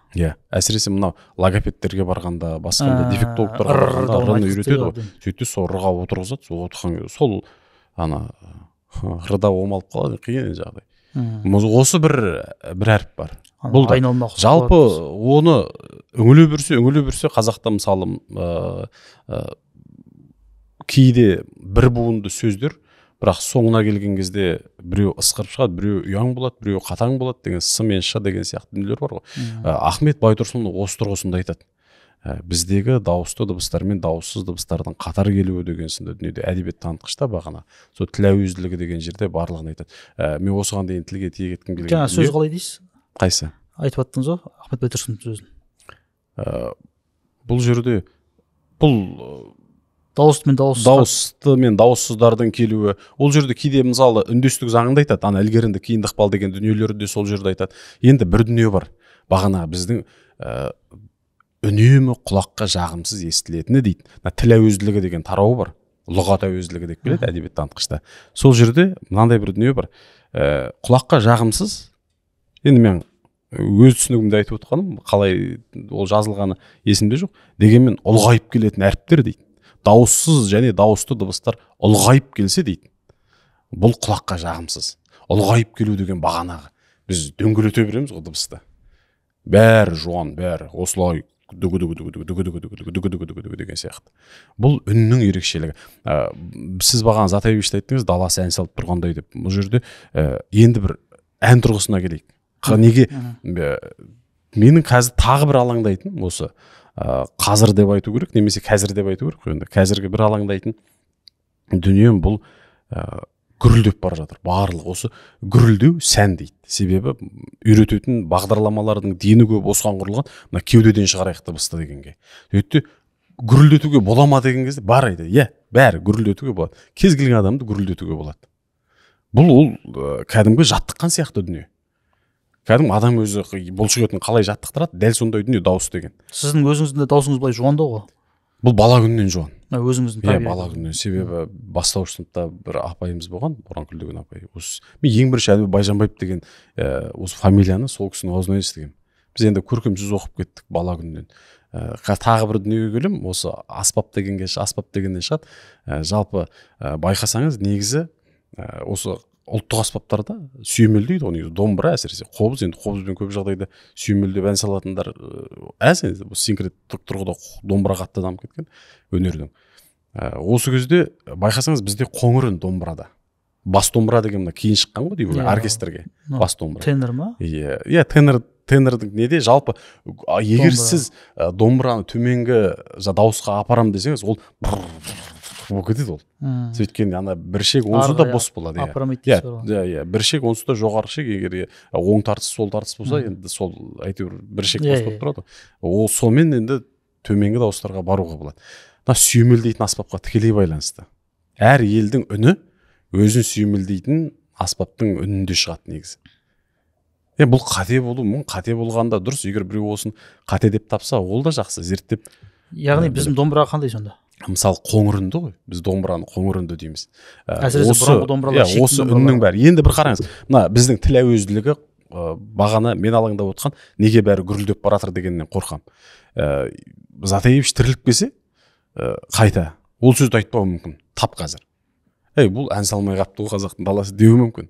Әсіресе мынау логопедтерге барғанда, басқанда дефектологтарға барғанда р-ны үйретеді ғой. Сөйтті сол р-ға отырғызады, сол отырған кезде сол ана р-да омалып қалады, қиын жағдай. Осы бір әріп бар. Бұл да жалпы оны үңіле берсе қазақта мысалы кейде бір буынды сөздер, бірақ соңына келген кезде біреу ысқырып шығады, біреу ұяң болады, біреу қатаң болады деген с мен ш деген сияқты дүниелер бар ғой. Ахмет Байтұрсынұлы осы тұрғысында айтады. Біздегі дауысты дыбыстар мен дауыссыз дыбыстардың қатар келуі деген сынды дүниеде әдебиет танытқышта бағана сол тіл әуезділігі деген жерде барлығын айтады. Мен осыған дейін тілге тиек еткім келген. Жаңа сөз қалай дейсіз? Қайсы? Айтып аттыңыз ғой, Ахмет Байтұрсыновтың сөзін. Бұл жерде бұл дауысты мен дауыссыздардың келуі, ол жерде кейде мысалы үндестік заңында айтады, ана ілгерінді кейін ықпал деген дүниелерді сол жерде айтады. Енді бір дүние бар. Бағана біздің үнемі құлаққа жағымсыз естілетіні дейді. Тіл әуезділігі деген тарауы бар. Лұғат әуезділігі деп келеді әдебиет танытқышта. Сол жерде мынандай бір дүние бар. Құлаққа жағымсыз, енді мен өз түсінігімді айтып отқаным, қалай ол жазылғаны есімде жоқ. Дегенмен ұлғайып келетін әріптер дейді. Дауыссыз және дауысты дыбыстар ұлғайып келсе дейді. Бұл құлаққа жағымсыз. Ұлғайып келу деген бағанағы. Біз дөңгелете береміз ғой дыбысты. Бәрі жуан, бәрі осылай деген сияқты. Бұл үннің ерекшелігі. Сіз бағана Затаевичті айттыңыз, даласы ән салып тұрғандай деп. Бұл жерде енді бір ән тұрғысына келейік. Неге менің қазір тағы бір алаңдайтын осы қазір деп айту керек, немесе қазір деп айту керек. Енді қазіргі бір алаңдайтын дүнием бұл гүрілдеп бара жатыр. Барлық осы гүрілдеу сән дейді. Себебі үйрететін бағдарламалардың дені көп осыған құрылған, мына кеудеден шығарайық дыбысты дегенге. Өйтті гүрілдетуге бола ма деген кезде бар айды. Иә, бәрі гүрілдетуге болады. Кез келген адамды гүрілдетуге болады. Бұл ол кәдімгі жаттыққан сияқты дүние. Кәдімгі адам өзі бұлшық етін қалай жаттықтырады, дәл сондай дүние дауыс деген. Сіздің өзіңіздің де даусыңыз былай жуандау ғой. Бұл бала күннен жуан. Өзіңіздің Иә, бала күннен. Себебі бастауыш сыныпта бір апайымыз болған, Боранкүл деген апай. Мен ең бірінші Әлібек Байжанбаев деген осы фамилияны сол кісінің аузынан естігем. Біз енді көркем сөз оқып кеттік бала күннен. Тағы бір дүниеге келем, осы аспап дегеннен шығады. Жалпы байқасаңыз негізі осы ұлттық аспаптарда сүйемелдейді ғой, домбыра әсіресе қобыз, енді қобызбен көп жағдайда сүйемелдеп ән салатындар әсіресе бұл синкреттік тұрғыда домбыра қатты дамып кеткен өнердің. Осы кезде байқасаңыз бізде қоңыр үн домбырада. Бас домбыра деген мына кейін шыққан ғой деймін, оркестрге бас домбыра. Тенор ма? Иә, тенордың неде жалпы егер сіз домбыраны төменгі дауысқа апарам десеңіз, ол болып кетеді ол. Сөйткенде ана бір шек онсыз да бос болады. Иә, бір шек онсыз да жоғары шек, егер оң тартыс, сол тартыс болса, енді сол әйтеуір бір шек бос болып тұрады. Ол сонымен енді төменгі дауыстарға баруға болады. Мына сүйемелдейтін аспапқа тікелей байланысты. Әр елдің үні өзін сүйемелдейтін аспаптың үнінде шығады негізі. Бұл қате болу мүмкін, қате болғанда дұрыс, егер біреу осын қате деп тапса, ол да жақсы зерттеп. Яғни біздің домбыра қандай сонда? Мысалы қоңырынды ғой, біз домбыраны қоңырынды дейміз. Әсіресе бұрынғы домбыралар шектің осы үннің бәрі. Енді бір қараңыз, мына біздің тіл әуезділігі бағана мен алаңдап отқан неге бәрі гүрілдеп баратыр дегеннен қорқам. Затаевич тіріліп келсе, қайта ол сөзді айтпауы мүмкін, тап қазір. Бұл ән салмай қапты ғой қазақтың даласы деуі мүмкін.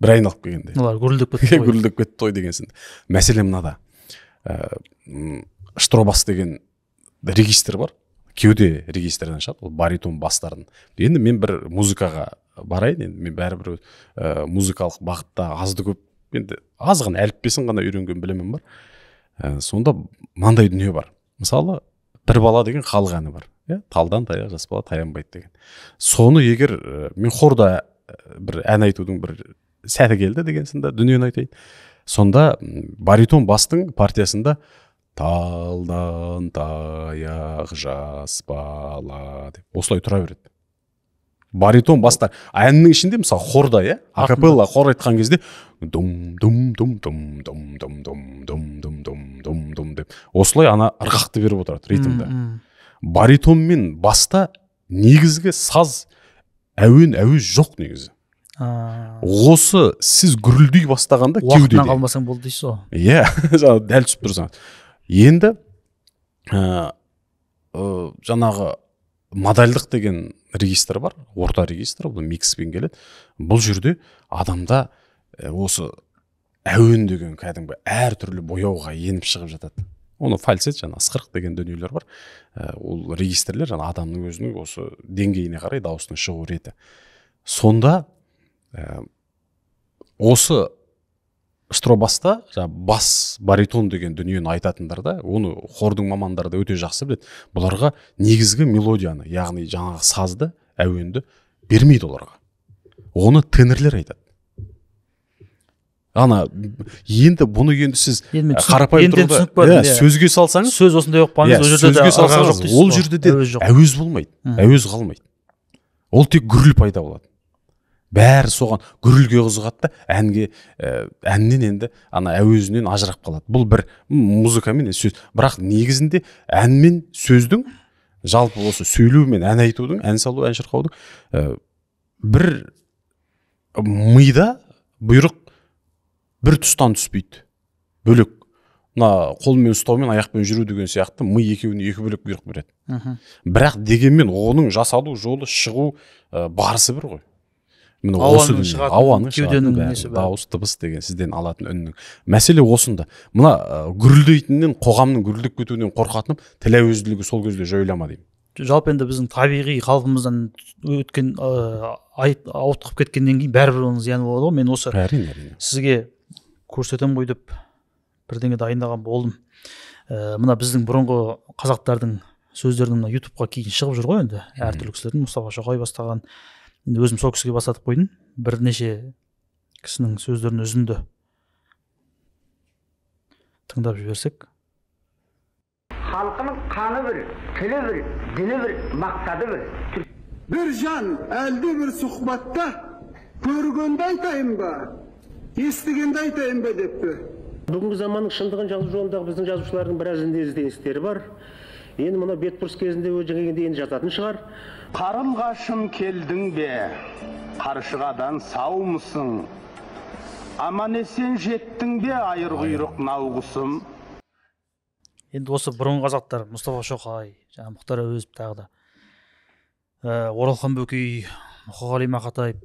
Бір айналып келгенде. Олар гүрілдеп кетті ғой. Гүрілдеп кетті ғой деген сынды. Мәселе мынада. Штробас деген регистр бар. Кеуде регистрден шығады, ол баритон бастарын. Енді мен бір музыкаға барайын, енді мен бәрібір музыкалық бағытта азды көп, енді аз ғана әліппесін ғана үйренген білімім бар. Сонда мынандай дүние бар. Мысалы, бір бала деген халық әні бар. Талдан таяқ, жас бала таянбайды деген. Соны егер мен хорда бір ән айтудың бір сәті келді деген сында дүниені айтайын. Сонда баритон бастың партиясында талдан таяқ жас бала деп осылай тұра береді. Баритон бастар. Әннің ішінде мысалы хорда, акапелла хор айтқан кезде дум дум дум дум дум дум дум дум дум дум дум дум деп осылай ана ырғақты беріп отырады ритмді. Баритон мен баста негізгі саз әуез жоқ негізі. Осы сіз гүрілдей бастағанда кеудеде. Уақытынан қалмасаң болды дейсіз ғой. Иә, дәл түсіп тұрсаңыз. Енді жаңағы модальдық деген регистр бар, орта регистр, бұл микспен келеді. Бұл жерде адамда осы әуен деген кәдімгі әр түрлі бояуға еніп шығып жатады. Оны фальцет, жаңа ысқырық деген дүниелер бар. Ол регистрлер жаңа адамның өзінің осы деңгейіне қарай дауыстың шығу реті. Сонда осы штробаста бас баритон деген дүниені айтатындарда, оны хордың мамандары да өте жақсы біледі. Бұларға негізгі мелодияны, яғни жаңағы сазды, әуенді бермейді оларға. Оны тенерлер айтады. Ана енді бұны енді сіз қарапайым тұрғыда сөзге салсаңыз, сөз осындай оқпаңыз, ол жерде де әуез болмайды, әуез қалмайды. Ол тек гүріл пайда болады. Бәрі соған гүрілге қызығады да әннен енді ана әуезінен ажырап қалады. Бұл бір музыкамен сөз. Бірақ негізінде ән мен сөздің, жалпы осы сөйлеу мен ән айтудың, ән салу, ән шырқаудың бір мида бұйрық бір тұстан түспейді. Бөлек. Мына қолмен ұстаумен аяқпен жүру деген сияқты ми екеуіне екі бөлек бұйрық береді. Бірақ дегенмен оның жасалу жолы, шығу барысы бір ғой. Ауаның шығатын дауыс, дыбыс деген сізден алатын үннің. Мәселе осында. Мына гүрілдейтіннен, қоғамның гүрілдеп кетуінен қорқатынып, тіл әуезділігі сол кезде жойылама деймін. Жалпы енді біздің табиғи қалпымыздан өткен ауытқып кеткеннен кейін бәрібір оның зияны болады ғой. Мен осы сізге көрсетем ғой деп бірдеңе дайындаған болдым. Мына біздің бұрынғы қазақтардың сөздердің мына ютубқа кейін шығып жүр ғой енді әртүрлі кісілердің. Мұстафа Шоқай бастаған, енді өзім сол кісіге бастатып қойдым, бірнеше кісінің сөздерін үзінді тыңдап жіберсек. Халқының қаны бір, тілі бір, діні бір, мақсаты бір. Bir can elde bir suhbatta görgende айтайын ба, естігенде айтайын ба депті. Бүгінгі заманның шындығын жазу жолындағы біздің жазушылардың біраз ізденістері бар. Енді мұны бетбұрыс кезінде өжігенде енді жазатын шығар. Қарылғашым келдің бе? Қаршығадан саумысың? Аман есен жеттің бе айыр құйрық науғысым? Енді осы бұрынғы қазақтар, Мұстафа Шоқай, Мұхтар Әуезов тағы да, Оралхан Бөкей, Мұқағали Мақатаев,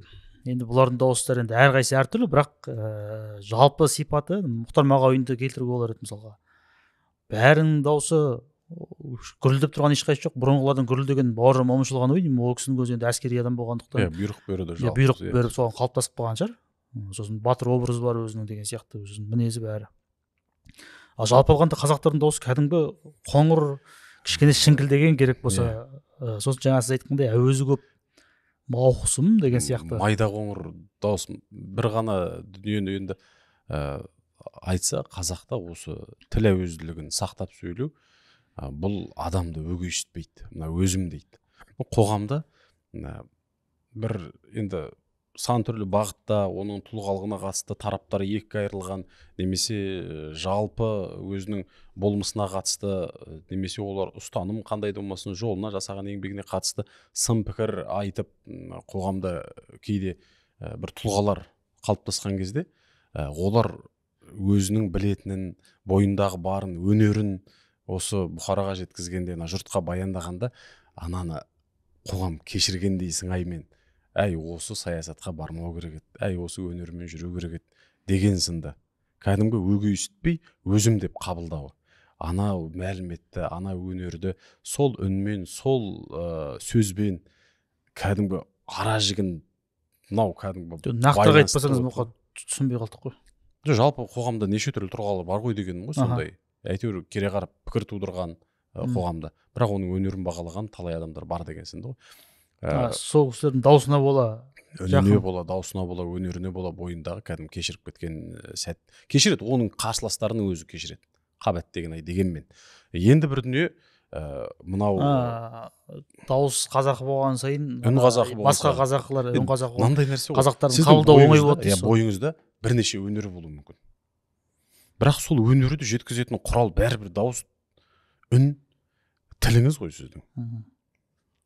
енді бұлардың дауыстары енді әрқайсысы әртүрлі, бірақ жалпы сипаты Мұхтар Мағауинді келтіруге болар еді мысалға. Бәрінің дауысы гүрілдеп тұрған ешқайсы жоқ. Бұрынғылардың гүрілдеген Бауыржан Момышұлы ғана ойдым. Ол кісінің өзі енді әскери адам болғандықтан. Бұйрық береді жалпы. Бұйрық беріп соған қалыптасып қалған шығар. Сосын батыр образы бар өзінің деген сияқты, өзінің мінезі бәрі. Ал жалпы алғанда қазақтардың дауысы кәдімгі қоңыр, кішкене шіңкілдеген керек болса, сосын жаңа сіз айтқандай әуезі көп, мауқысым деген сияқты. Майда қоңыр дауыс бір ғана дүниені енді айтса, қазақта осы тіл әуезділігін сақтап сөйлеу, бұл адамды өгейсітпейді, мына өзім дейді. Қоғамда бір енді сан түрлі бағытта оның тұлғалығына қатысты тараптары екі айырылған, немесе жалпы өзінің болмысына қатысты, немесе олар ұстаным қандай да болмасын жолына жасаған еңбегіне қатысты сын пікір айтып, қоғамда кейде бір тұлғалар қалыптасқан кезде, олар өзінің білетінін, бойындағы барын, өнерін осы бұқараға жеткізгенде, жұртқа баяндағанда, ананы қоғам кешіргендей сыңаймен, әй осы саясатқа бармау керек еді, әй осы өнермен жүру керек еді деген сынды кәдімгі өгейсітпей өзім деп қабылдауы. Анау мәліметті, ана өнерді сол үнмен, сол сөзбен кәдімгі ара жігін, мынау кәдімгі нақтырақ айтпасаңыз мұқа түсінбей қалдық қой. Жалпы қоғамда неше түрлі тұрғалар бар ғой дегенім ғой, сондай. Әйтеуір кере қарап пікір тудырған қоғамда, бірақ оның өнерін бағалаған талай адамдар бар деген сынды ғой. Сол кісілердің даусына бола, үніне бола, даусына бола, өнеріне бола, бойындағы кәдімгі кешіріп кеткен сәт. Кешіреді, оның қарсыластарының өзі кешіреді. Қабат деген ай дегенмен. Енді бір дүние, мынау дауыс қазақы болған сайын, үн қазақы болған басқа қазақылар, үн қазақы болған қазақтардың қабылдау оңай болады. Бойыңызда бірнеше өнері болуы мүмкін. Бірақ сол өнерді жеткізетін құрал бәрібір дауыс, үн, тіліңіз ғой сіздің.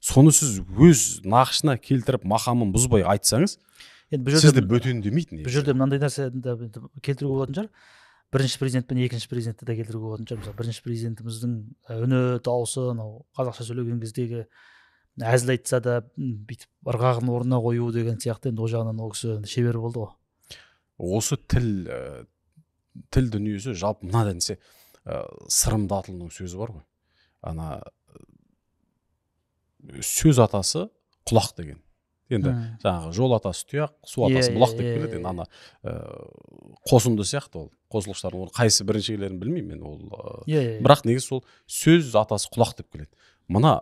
Соны сіз өз нақышына келтіріп, мақамын бұзбай айтсаңыз, сізді бөтен демейтін. Бұл жерде мынандай нәрсені келтіруге болатын шығар. Бірінші президент пен екінші президентті де келтіруге болатын шығар. Мысалы, бірінші президентіміздің үні, дауысы, қазақша сөйлеген кездегі әзіл айтса да бүйтіп ырғағын орнына қою деген сияқты, енді ол жағынан ол кісі шебер болды ғой. Осы тіл дүниесі жалпы мына десе сырымды атылының сөзі бар ғой. Ана сөз атасы құлақ деген. Енді жаңағы жол атасы тұяқ, су атасы бұлақ деп келеді. Енді ана қосынды сияқты ол. Қосылғыштардың қайсы бірінші келерін білмеймін мен ол. Бірақ негізі сол сөз атасы құлақ деп келеді. Мына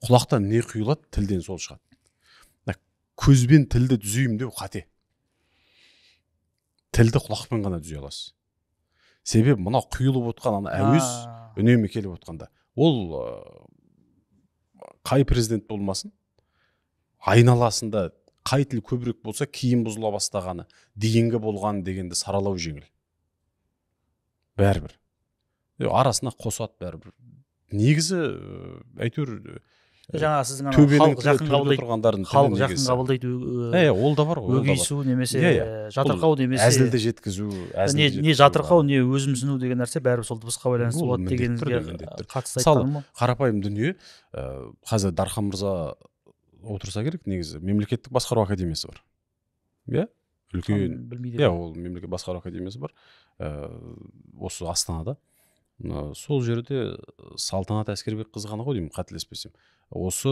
құлақтан не құйылады, тілден сол шығады. Көзбен тілді түзеймін деу қате. Тілді құлақпен ғана түзей аласыз. Себебі мына құйылып отқан ана әуез үнемі келіп отқанда. Ол қай президент болмасын, айналасында қай тіл көбірек болса, кейін бұзыла бастағаны, дейінгі болған дегенді саралау жеңіл. Бәрібір. Арасына қосат бәрібір. Негізі, әйтеуір, жаңа сіздің халық жақын қабылдайды, ол да бар ғой. Өгейсу немесе жатырқау немесе әзілді жеткізу, не жатырқау, не өзімсіну деген нәрсе бәрібір сол дыбысқа байланысты болады дегенге қатысты айтқаным ғой. Қарапайым дүние, қазір Дархан мырза отырса керек, негізі мемлекеттік басқару академиясы бар. Үлкен, ол мемлекеттік басқару академиясы бар. Осы Астанада. Сол жерде Салтанат Әскербек қызы ғана ғой деймін, қателеспесем. Осы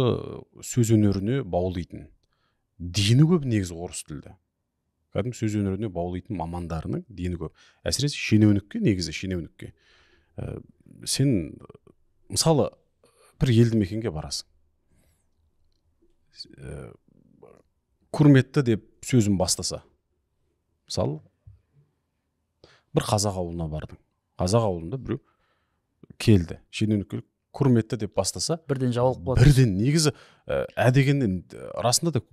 сөз өнеріне баулайтын. Дені көп негізі орыс тілді. Кәдімгі сөз өнеріне баулайтын мамандарының дені көп. Әсіресе шенеунікке, негізі шенеунікке. Сен, мысалы, бір елді мекенге барасың. Құрметті деп сөзін бастаса, мысалы, бір қазақ ауылына бардың. Қазақ ауылында біреу келді, шенеунік құрметті деп бастаса, бірден жауап болады. Бірден негізі дегеннен расында да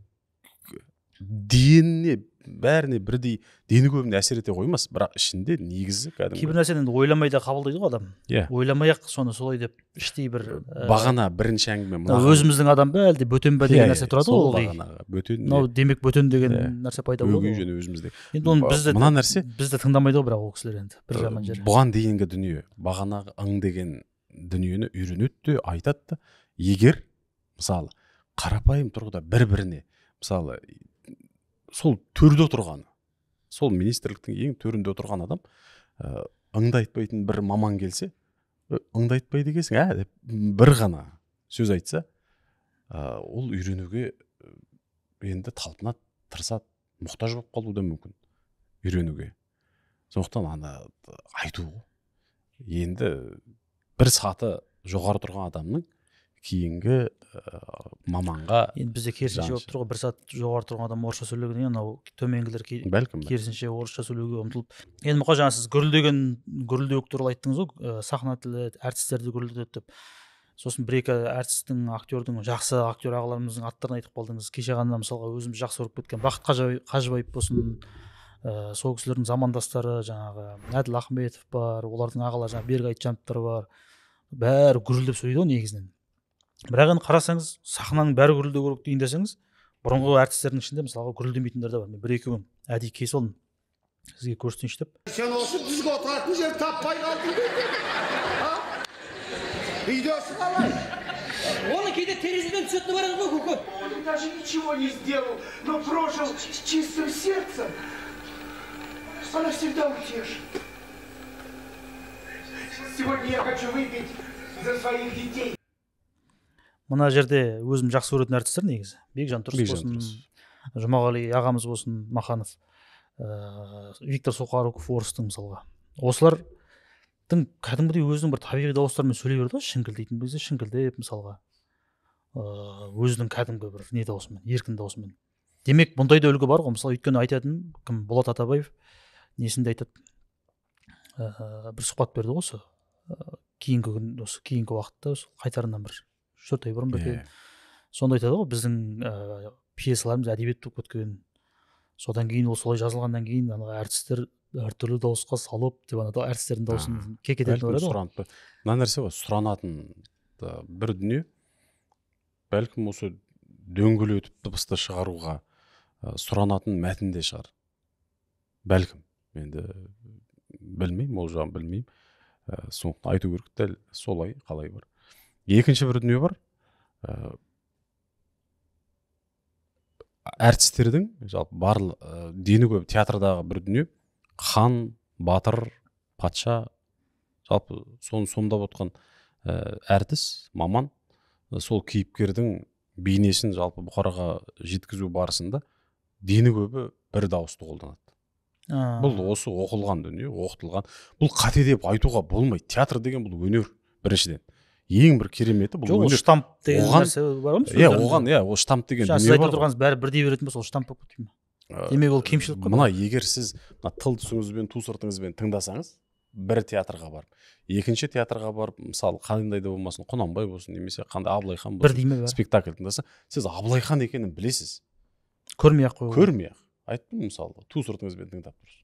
деніне бәріне бірдей дені көбіне әсер ете қоймас, бірақ ішінде негізі кәдімгі кейбір нәрсені енді ойламай да қабылдайды ғой адам. Ойламай-ақ соны солай деп іштей бір бағана бірінші әңгіме өзіміздің адам ба әлде бөтен ба деген нәрсе тұрады ғой. Мынау демек бөтен деген нәрсе пайда болды. Өгей және өзімізде. Енді оны мына нәрсе бізді тыңдамайды ғой бірақ ол кісілер енді бір жаман жері. Бұған дейінгі дүние бағанағы деген дүниені үйренеді де айтады да, егер мысалы қарапайым тұрғыда бір-біріне мысалы сол төрде отырған, сол министрліктің ең төрінде отырған адам ыңды айтпайтын бір маман келсе, ыңды айтпайды екенсің, деп бір ғана сөз айтса, ол үйренуге енді талпынады, тырысады, мұқтаж болып қалуы да мүмкін үйренуге. Сондықтан ана айту енді бір саты жоғары тұрған адамның кейінгі маманға енді бізде керісінше болып тұр ғой, бір сәт жоғары тұрған адам орысша сөйлегеннен анау төменгілер керісінше орысша сөйлеуге ұмтылып. Енді мұқа жаңа сіз гүрілдеу туралы айттыңыз ғой, сахна тілі әртістерді гүрілдетеді деп. Сосын бір-екі әртістің, актердің, жақсы актер ағаларымыздың аттарын айтып қалдыңыз. Кеше ғана мысалға өзіміз жақсы көріп кеткен Бақыт Қажыбаев болсын, сол кісілердің замандастары жаңағы Әділ Ахметов бар, олардың ағалары жаңағы Берік Айтжановтар бар. Бәрі гүрілдеп сөйлейді ғой негізінен. Бірақ енді қарасаңыз, сахнаның бәрі гүрілдеу керек дейін десеңіз, бұрынғы әртістердің ішінде мысалға гүрілдемейтіндер де бар. Мен бір-екеуін әдейі кесіп алдым, сізге көрсетейінші деп. Сен осы бізге отыратын жер таппай қалдың ба? Үйдесі қалай? Оны кейде терезеден түсетіні барады ғой, көке. Он даже ничего не сделал, но прожил с чистым сердцем. Она всегда утешит. Сегодня я хочу выпить за своих детей. Мына жерде өзім жақсы көретін әртістер негізі. Бекжан Тұрыс болсын, Жұмағали ағамыз болсын, Маханов, Виктор Сухоруков, орыстың мысалға. Осылардың кәдімгідей өзінің бір табиғи дауыстарымен сөйлей берді ғой, шіңкілдейтін кезде шіңкілдеп мысалға. Өзінің кәдімгі бір не даусымен, еркін даусымен. Демек, бұндай да үлгі бар ғой, мысалы өйткені айтатын кім Болат Атабаев несінде айтады. Бір сұхбат берді ғой осы. Кейінгі уақытта қайтарынан бір 4 ай бұрын ба екен. Сонда айтады ғой, біздің пьесаларымыз әдебиет болып кеткен. Содан кейін ол солай жазылғаннан кейін әртістер әртүрлі дауысқа салып деп әртістердің дауысын кекететін көреді ғой. Мына нәрсе ғой, сұранатын бір дүние, бәлкім осы дөңгелетіп дыбысты шығаруға сұранатын мәтінде шығар. Бәлкім, енді білмеймін, ол жағын білмеймін. Сондықтан айту керек, дәл солай қалай бар. Екінші бір дүние бар. Әртістердің жалпы барлық дені көп театрдағы бір дүние, хан, батыр, патша, жалпы соны сомдап отқан әртіс, маман, сол кейіпкердің бейнесін жалпы бұқараға жеткізу барысында дені көбі бір дауысты қолданады. Бұл осы оқылған дүние, оқытылған. Бұл қате деп айтуға болмайды. Театр деген бұл өнер, біріншіден. Ең бір кереметі бұл өнер. Жоқ, штамп деген нәрсе бар ғой? Оған, ол штамп деген дүние бар. Сіз айтып отырғаныңыз бәрі бірдей беретін болса, ол штамп болып кетпей ме? Демек ол кемшілік қой. Мына егер сіз тыл түсіңізбен, ту сыртыңызбен тыңдасаңыз, бір театрға барып, екінші театрға барып, мысалы, қандай да болмасын, Құнанбай болсын, немесе қандай Абылайхан болсын, спектакль тыңдаса, сіз Абылайхан екенін білесіз. Көрмей-ақ қой. Көрмей-ақ. Айттым, мысалы, ту сыртыңызбен тыңдап тұрсыз.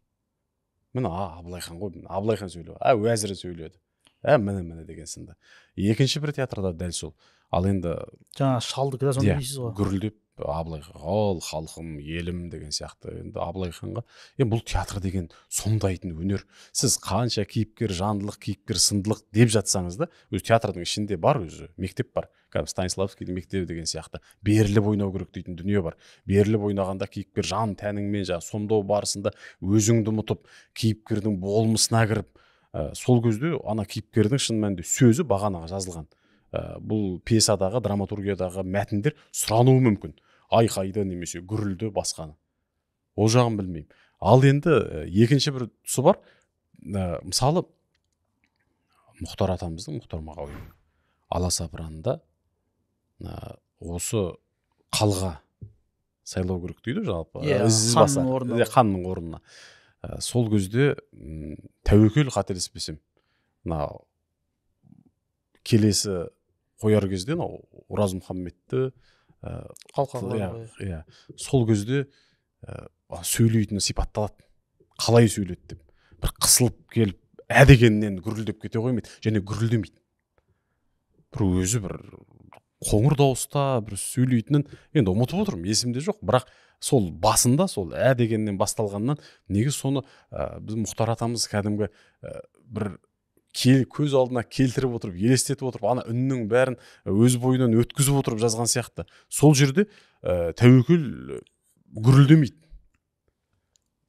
Міне, Абылайхан ғой, Абылайхан сөйледі, уәзірі сөйледі. Міне деген сынды. Екінші бір театрда дәл сол. Ал енді жаңа шалдыкі да сонда дейсіз ғой. Гүрілдеп Абылайхан, ол халқым, елім деген сияқты. Енді Абылайханға, бұл театр деген сомдайтын өнер. Сіз қанша кейіпкер, жандылық, кейіпкер, сындылық деп жатсаңыз да, өз театрдың ішінде бар, өзі мектеп бар. Станиславскийдің мектебі деген сияқты. Беріліп ойнау керек дейтін дүние бар. Беріліп ойнағанда кейіпкер жан тәніңмен сомдау барысында өзіңді ұмытып, кейіпкердің болмысына кіріп, сол көзде ана кейіпкердің шын мәнінде сөзі бағанаға жазылған. Бұл пьесадағы, драматургиядағы мәтіндер сұрануы мүмкін. Айқайды немесе гүрілді басқаны. Ол жағын білмеймін. Ал енді екінші бір тұсы бар. Мысалы, Мұхтар атамыздың, Мұхтар Мағауин. Аласапыранда осы қалға сайлау керек дейді жалпы. Ханның орнына. Сол кезде тәуекел қателеспесем, келесі қояр кезде Ораз Мұхаммедті сол кезде сөйлейтіні сипатталады. Қалай сөйледі деп. Бір қысылып келіп, дегеннен гүрілдеп кете қоймайды, және гүрілдемейді. Бір өзі бір қоңыр дауыста бір сөйлейтінін енді ұмытып отырмын, есімде жоқ, бірақ сол басында сол дегеннен басталғаннан негіз соны біз Мұхтар атамыз кәдімгі бір көз алдына келтіріп отырып, елестетіп отырып, ана үннің бәрін өз бойынан өткізіп отырып жазған сияқты. Сол жерде тәуекел гүрілдемейді.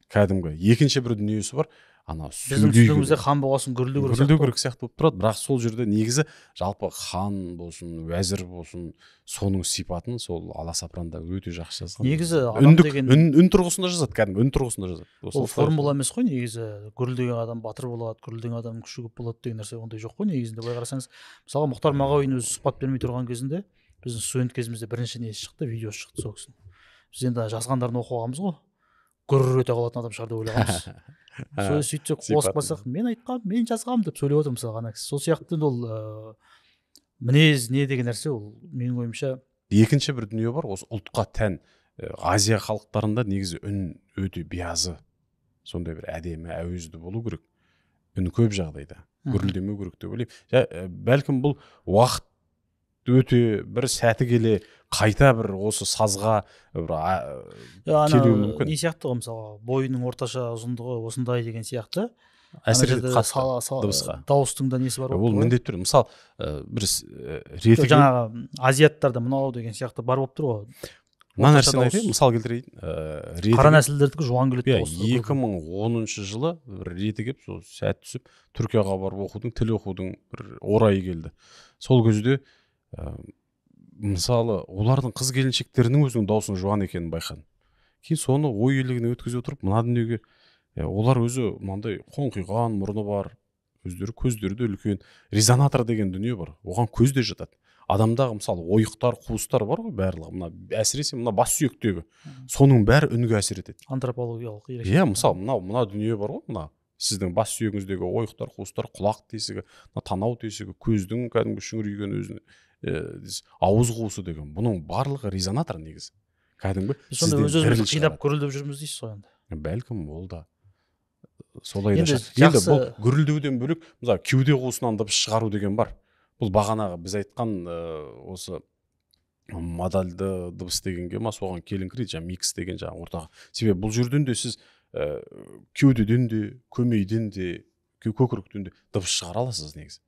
Кәдімгі екінші бір дүниесі бар. Біздің түсінігімізде хан болғасын гүрілдеу керек сияқты болып тұрады, бірақ сол жерде негізі жалпы хан болсын, уәзір болсын, соның сипатын сол Аласапыранда өте жақсы жазған. Негізі адам деген үн тұрғысында жазады, кәдімгі үн тұрғысында жазады. Ол формула емес қой негізі. Гүрілдеген адам батыр болады, гүрілдеген адам күші көп болады деген нәрсе ондай жоқ қой негізінде. Былай қарасаңыз, мысалы Мұхтар Мағауин өзі сұхбат бермей тұрған кезінде біздің студент кезімізде бірінші несі шықты, видеосы шықты сол кісінің. Біз енді жазғандарын оқығанбыз ғой. Гүр өте қалатын адам шығар деп ойлағанбыз. Сөйтсек қосып қалсақ, мен айтқам, мен жазғам деп сөйлеп отыр мысалы ана кісі. Сол сияқты ол мінез не деген нәрсе ол менің ойымша. Екінші бір дүние бар, осы ұлтқа тән Азия халықтарында негізі үн өте биязы. Сондай бір әдемі, әуезді болу керек. Үн көп жағдайда. Гүрілдемеу керек деп ойлаймын. Бәлкім бұл уақыт өте бір сәті келе қайта бір осы сазға келуі мүмкін. Не сияқты ғой мысалы бойының орташа ұзындығы осындай деген сияқты. Әсіресе дыбысқа. Дауыстың да несі бар. Ол міндетті түрде. Мысалы бір реті жаңағы азиаттарда мынау деген сияқты бар болып тұр ғой. Мына нәрсені айтайын, мысал келтірейін. Қара нәсілдердікі жуан келеді. 2010 жылы реті келіп, сол сәт түсіп, Түркияға барып оқудың, тіл оқудың бір орайы келді. Сол кезде мысалы олардың қыз келіншектерінің өзінің дауысының жуан екенін байқадым. Кейін соны ой елегіне өткізе отырып, мына дүниеге олар өзі мынандай қоңқиған мұрны бар, өздері көздері де үлкен, резонатор деген дүние бар. Оған көз де жатады. Адамдағы мысалы ойықтар, қуыстар бар ғой барлығы. Мына әсіресе мына бас сүйектегі. Соның бәрі үнге әсер етеді. Антропологиялық ерекшелік. Мысалы мына дүние бар ғой, мына сіздің бас сүйегіңіздегі ойықтар, қуыстар, құлақ тесігі, танау тесігі, көздің кәдімгі шүңірейген өзіне ауыз қуысы деген. Бұның барлығы резонатор негізі. Кәдімгі сонда өзімізді қинап гүрілдеп жүрміз дейсіз ғой енді. Бәлкім ол да солай да шығар. Енді бұл гүрілдеуден бөлек, мысалы кеуде қуысынан дыбыс шығару деген бар. Бұл бағанағы біз айтқан осы модальды дыбыс дегенге ма соған келіңкірейді, жаңа микс деген жаңа ортаға. Себебі бұл жерден де сіз кеудеден де, көмейден де, көкіректен де дыбыс шығара аласыз негізі.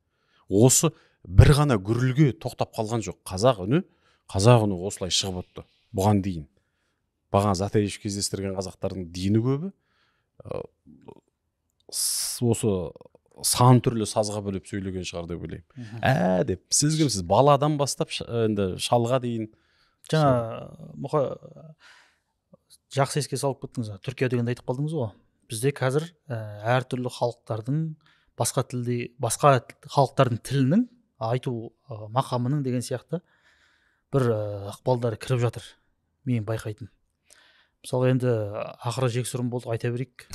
Осы бір ғана гүрілге тоқтап қалған жоқ. Қазақ үні осылай шығып өтті. Бұған дейін. Бағана Затаевич кездестірген қазақтардың дені көбі. Осы сан түрлі сазға бөліп сөйлеген шығар деп ойлаймын. Деп сіз кімсіз баладан бастап енді шалға дейін. Жаңа жақсы еске салып кеттіңіз. Түркия дегенді айтып қалдыңыз ғой. Бізде қазір әртүрлі халықтардың басқа халықтардың тілінің айту мақамының деген сияқты бір ықпалдары кіріп жатыр. Мен байқайтын. Мысалы енді ақыры жексұрын болды, айта берейік.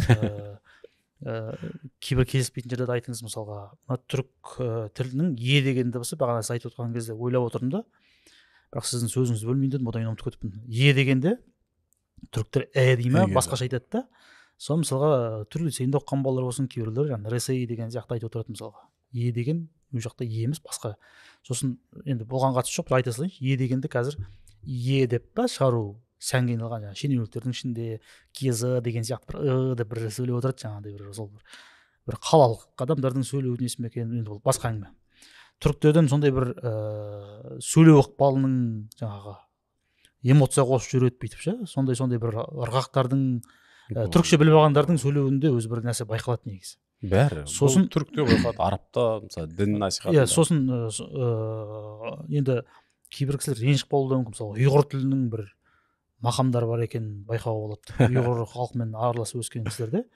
Кейбір келіспейтін жерде айтыңыз, мысалға түрік тілінің деген дыбысы бағана сіз айтып отырған кезде ойлап отырдым да, бірақ сіздің сөзіңізді бөлмейін дедім, одан ұмытып кетіппін. дегенде түріктер дей ма басқаша айтады да, сол мысалға түрік лицейінде оқыған балалар болсын, кейбіреулер жаңағы ресей деген сияқты айтып отырады мысалға. Деген ол жақта емес басқа. Сосын енді болған қатысы жоқ, бір айта салайыншы, дегенді қазір деп па шығару сәнге айналған, жаңағы шенеуніктердің ішінде кезі деген сияқты бір сөйлеп отырады, жаңағыдай бір қалалық адамдардың сөйлеу несі ме екен, енді ол басқа әңгіме. Түріктерден сондай бір сөйлеу ықпалының жаңағы эмоция қосып жүреді бүйтіп ше, сондай бір ырғақтардың түрікше біліп алғандардың сөйлеуінде өзі бір нәрсе байқалады негізі. Бәрі. Сосын түрікте байқалады, арабта мысалы дін насихаты. Сосын енді кейбір кісілер ренжіп қалуы мүмкін, мысалы ұйғыр тілінің бір мақамдары бар екен байқауға болады. Ұйғыр халқымен араласып өскен кісілерде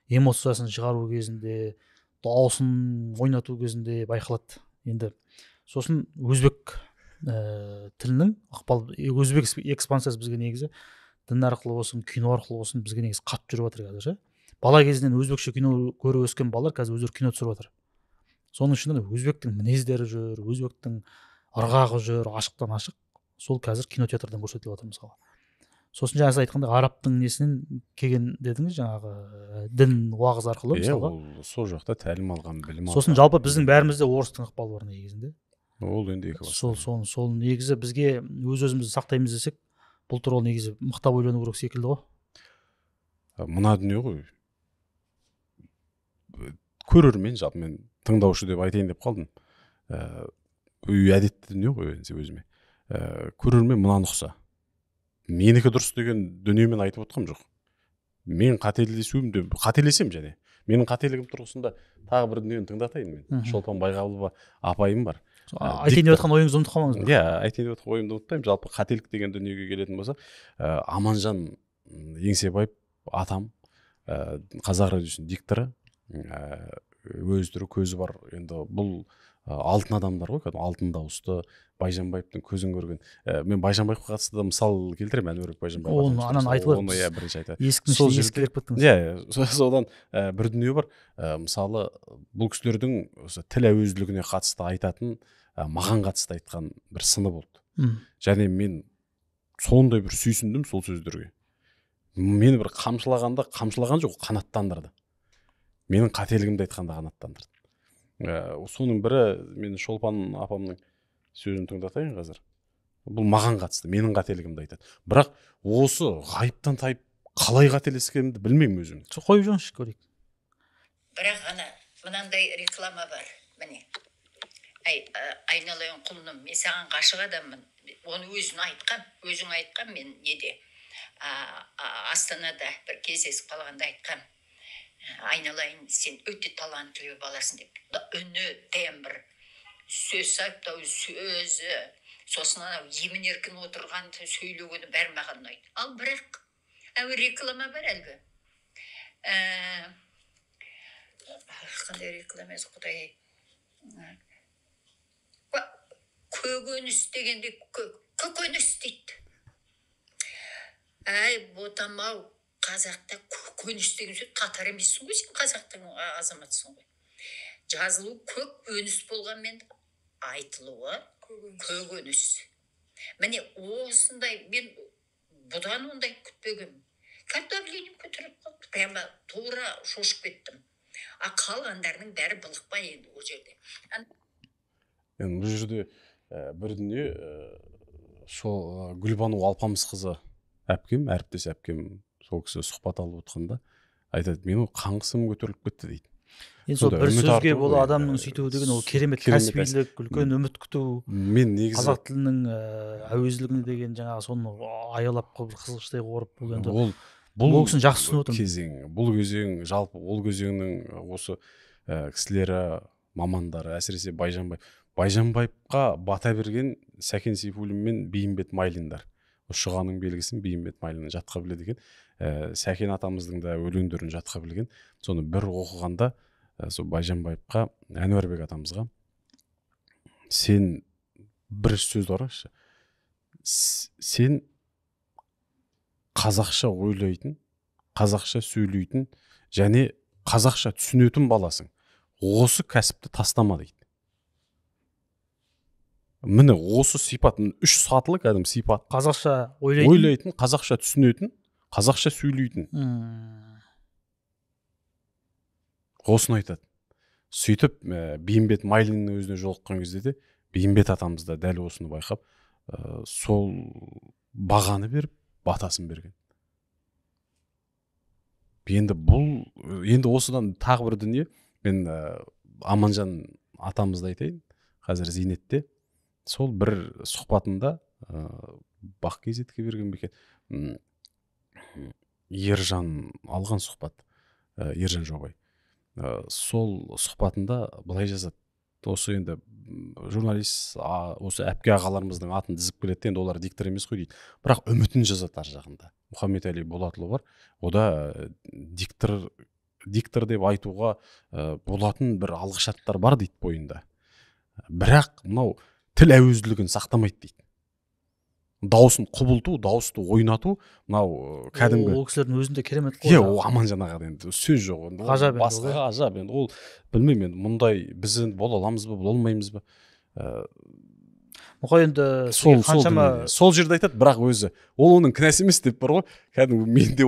эмоциясын шығару кезінде, дауысын ойнату кезінде байқалады. Енді Сосын өзбек тілінің ықпал, өзбек экспансиясы бізге негізі дін арқылы болсын, кино арқылы болсын, бізге негізі қатты жүріп жатыр қазір. Бала кезінен өзбекше кино көріп өскен балалар қазір өздері кино түсіріп жатыр. Соның ішінде өзбектің мінездері жүр, өзбектің ырғағы жүр, ашықтан ашық. Сол қазір кинотеатрдан көрсетіліп жатыр мысалы. Сосын жаңа сіз айтқандай арабтың несінен келген дедіңіз, жаңағы дін уағыз арқылы мысалға. Сол жақта тәлім алған, білім алған. Сосын жалпы біздің бәрімізде орыстың ықпалы бар негізінде. Ол енді екі бас. Сол негізі бізге өзімізді сақтаймыз десек, бұл туралы негізі мықтап ойлану керек секілді ғой. Мына дүние ғой. Көрермен, жалпы мен тыңдаушы деп айтайын деп қалдым. Әдетті дүние ғой өзіме. Көрермен мынаны ұқса. Менікі дұрыс деген дүниемен айтып отқам жоқ. Мен қателесем және. Менің қателігім тұрғысында тағы бір дүниені тыңдатайын мен. Шолпан Байғабылова апайым бар. Айтайын деп отқан ойыңызды ұмытып қалмаңыз. Иә, айтайын деп отқан ойымды ұмытпаймын. Жалпы қателік деген дүниеге келетін болса, Аманжан Еңсебаев атам, қазақ радиосының дикторы, өз түрі көзі бар. Енді бұл алтын адамдар ғой, алтын дауысты, Байжанбаевтың көзін көрген. Мен Байжанбаевқа қатысты да мысал келтіремін, Әнуарбек Байжанбаев. Оны анан айтылады. Оны иә бірінші айтады. Ескінің ішіне кіріп кеттіңіз. Иә, содан бір дүние бар. Мысалы, бұл кісілердің тіл әуезділігіне қатысты айтатын, маған қатысты айтқан бір сыны болды. Және мен сондай бір сүйсіндім сол сөздерге. Мені бір қамшылаған жоқ, қанаттандырды. Менің қателігімді айтқанда қанаттандырды. Соның бірі, мен Шолпан апамның сөзін тыңдатайын қазір. Бұл маған қатысты, менің қателігімді айтады. Бірақ осы ғайыптан тайып қалай қателескенімді білмеймін өзім. Қойып жүріңізші көрейік. Бірақ ана мынандай реклама бар, міне. Айналайын құлыным, мен саған ғашық адаммын. Оны өзің айтқан мен неде? Астанада бір кездесіп қалғанда айтқан. Айналайын, сен өте талантлы баласың деп. Үні, тембр, сөз айтты, сөзі, сосын анау емін-еркін отырған сөйлегені бәрі маған ұнайды. Ал бірақ реклама бар әлгі. Қандай реклама еді, Құдай. Көкөніс дегенде көкөніс дейді. Ботам-ау, қазақта көкөніс деген сөз, татар емессің ғой, сен қазақтың азаматсың ғой. Жазылу көк өніс болғанмен айтылуы көкөніс. Міне осындай, мен бұдан ондай күтпегім. Давлением көтеріп қалды. Прямо тура шошып кеттім. Қалғандардың бәрі былықпа енді ол жерде. Бұл жерде бір дүние, сол Гүлбану Алпамысқызы әпкем, әріптес әпкем, сол кісі сұхбат алып отқанда айтады, менің қаңғысым көтеріліп кетті дейді. Енді сол бір сөзге бұл адамның сөйтуі деген ол керемет кәсібилік, үлкен үміт күту. Мен негізі қазақ тілінің әуезділігіне деген жаңағы соны аялап қызғыштай қорып, бұл енді бұл кісіні жақсы түсініп отырмын. Бұл кезең, жалпы ол кезеңнің осы кісілері, мамандары, әсіресе Байжанбаевқа бата берген Сәкен Сейфуллин мен Бейімбет Майлиндар. Шұғаның белгісін Бейімбет Майлин жатқа біледі екен. Сәкен атамыздың да өлеңдерін жатқа білген. Соны бір оқығанда сол Байжанбаевқа, Әнуарбек атамызға, сен бір сөз орақшы, сен қазақша ойлайтын, қазақша сөйлейтін және қазақша түсінетін баласың. Осы кәсіпті тастама дейді. Міне осы сипат, үш сатылы кәдімгі сипат. Қазақша ойлайтын, қазақша түсінетін, қазақша сөйлейтін. Осыны айтады. Сөйтіп, Бейімбет Майлиннің өзіне жолыққан кезде де, Бейімбет атамыз да дәл осыны байқап, сол бағаны беріп, батасын берген. Енді осыдан тағы бір дүние, мен Аманжан атамызды айтайын, қазір Зейнетте, сол бір сұхбатында Бақ Кезетке берген бекен, Ержан алған сұхбат, Ержан Жобай. Сол сұхбатында былай жазады. Осы енді журналист, осы әпке ағаларымыздың атын дізіп келеді, енді олар диктор емес қой дейді. Бірақ үмітін жазады ар жағында. Мұхаммед Әли Болатұлы бар. Ода диктор деп айтуға болатын бір алғышарттар бар дейді бойында. бірақ мынау тіл әуезділігін сақтамайды дейді. Дауысын құбылту, дауысты ойнату, мынау кәдімгі. Ол кісілердің өзінде керемет қой. Ол Аманжан ағада енді сөз жоқ. Ғажап енді. Басқа ғажап енді. Ол білмеймін енді мұндай біз енді бола аламыз ба, бола алмаймыз ба. Мұқай енді сол жерде айтады, бірақ өзі ол оның кінәсі емес деп бар ғой. Кәдімгі менде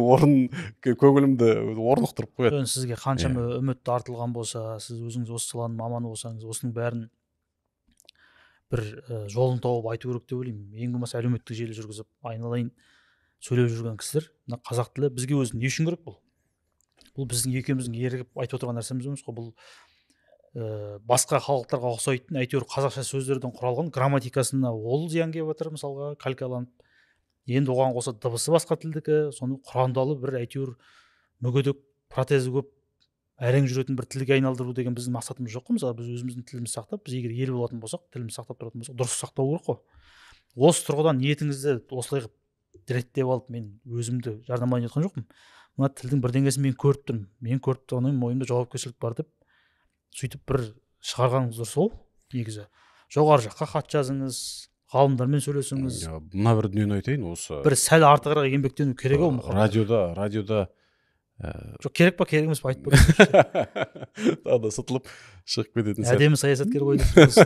көңілімді орнықтырып қояды. Сізге қаншама үміт артылған болса, сіз өзіңіз осы саланың маманы болсаңыз, осының бәрін бір жолын тауып айту керек деп ойлаймын. Ең болмаса әлеуметтік желі жүргізіп, айналайын сөйлеп жүрген кісілер, мына қазақ тілі бізге өзі не үшін керек бұл? Бұл біздің екеуміздің ерігіп айтып отырған нәрсеміз емес қой. Бұл басқа халықтарға ұқсайтын, әйтеуір қазақша сөздерден құралған грамматикасына ол зиян келіп жатыр, мысалға калькаланып. Енді оған қоса дыбысы басқа тілдікі, соны құрандалы бір әйтеуір мүгедек протезі көп әрең жүретін бір тілге айналдыру деген біздің мақсатымыз жоқ қой. Мысалы біз өзіміздің тілімізді сақтап, біз егер ел болатын болсақ, тілімізді сақтап тұратын болсақ, дұрыс сақтау керек қой. Осы тұрғыдан ниетіңізді осылай қылып реттеп алып, мен өзімді жарнамалайын жатқан жоқпын. Мына тілдің бірдеңесін мен көріп тұрмын. Мен көріп тұрғаннан мойнымда жауапкершілік бар деп, сөйтіп бір шығарғаныңыз дұрыс ол негізі. Жоғары жаққа хат жазыңыз, ғалымдармен сөйлесіңіз. Мына бір дүниені айтайын, осы бір сәл артығырақ еңбектену керек ол. Радиода жоқ, керек па, керек емес па, айтып көріңізші. Тағы сытылып шығып кететін сәт. Әдемі саясаткер ғой негізі.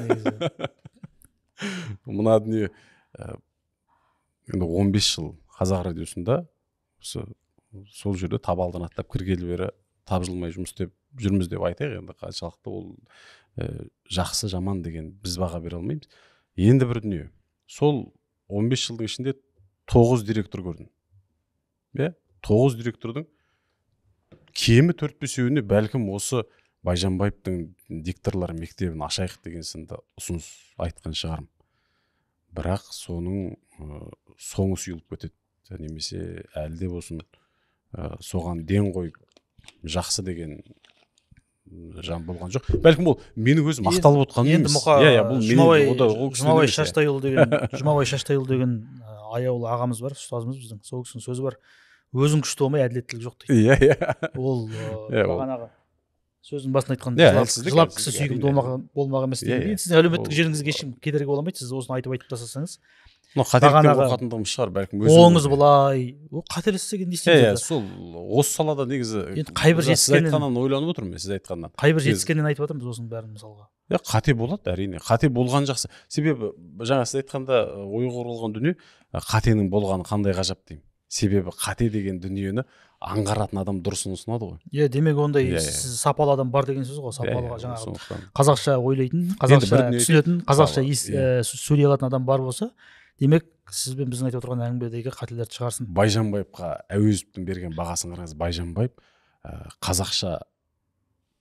Мына дүние енді 15 жыл қазақ радиосында сол жерде табалдан аттап кіргелі бері тапжылмай жұмыс істеп жүрміз деп айтайық. Енді қаншалықты ол жақсы жаман деген біз баға бере алмаймыз. Енді бір дүние, сол 15 жылдың ішінде 9 директор көрдім. 9 директордың кемі 4-5-еуіне бәлкім осы Байжанбаевтың дикторлар мектебін ашайық деген сынды ұсыныс айтқан шығарым. Бірақ соның соңы сұйылып кетеді. Немесе әлде болсын соған ден қойып жақсы деген жан болған жоқ. Бәлкім ол менің өзім мақталып отқаным емес. Жұмабай Шаштайұлы деген аяулы ағамыз бар, ұстазымыз біздің. Сол кісінің сөзі бар. Өзің күшті болмай әділеттілік жоқ дейді. Ол бағанағы сөздің басында айтқан жылап кісі сүйкімді болмақ емес деген. Сіздің әлеуметтік желіңізге ешкім кедергі бола алмайды. Сіз осыны айтып тастасаңыз. Қателіктен қорқатындығым шығар, бәлкім оңыз былай. Ол қателессеген не істейді? Сол осы салада негізі қайбір сіз айтқаннан ойланып отырмын мен, сіз айтқаннан. Қайбір жетіскеннен айтып жатырмыз осының бәрін мысалға. Қате болады, әрине. Қате болған жақсы. Себебі жаңа сіз айтқанда ойға оралған дүние, қатенің болғаны қандай ғажап деймін. Себебі қате деген дүниені аңғаратын адам дұрысын ұсынады ғой. Демек ондай сіз сапалы адам бар деген сөз ғой. Сапалы жаңағы қазақша ойлайтын, қазақша түсінетін, қазақша сөйлей алатын адам бар болса, демек сіз бен біздің айтып отырған әңгімедегі қателерді шығарсын. Байжанбаевқа Әуезовтің берген бағасын қараңыз. Байжанбаев қазақша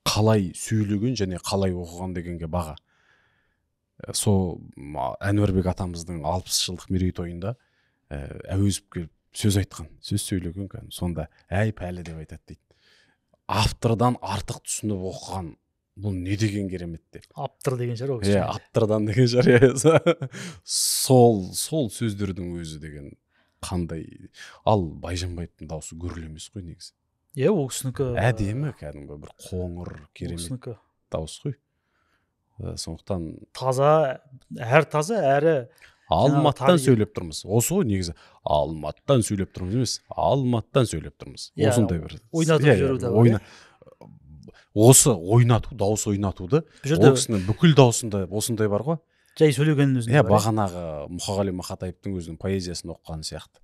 қалай сөйлеген және қалай оқыған дегенге баға. Сол Әнуарбек атамыздың 60 жылдық мерейтойында Әуезов келіп сөз айтқан, сөз сөйлеген кән. Сонда әй пәлі деп айтады дейді. Автордан артық түсініп оқыған, бұл не деген керемет деп. Аптыр деген шығар ол кісі. Аптырдан деген шығар. Сол сөздердің өзі деген қандай. Ал Байжанбаевтың дауысы гүріл емес қой негізі. Ол кісінікі әдемі, кәдімгі бір қоңыр керемет дауыс қой. Сондықтан таза, әрі Алматтан сөйлеп тұрмыз. Осы ғой негізі. Алматтан сөйлеп тұрмыз емес. Алматтан сөйлеп тұрмыз. Осындай бір. Ойнатып жүруді. Осы ойнату, дауыс ойнатуды, ол кісінің бүкіл даусында осындай бар ғой. Жай сөйлегеннің өзінде бар. Бағанағы Мұқағали Мақатаевтың өзінің поэзиясын оқыған сияқты.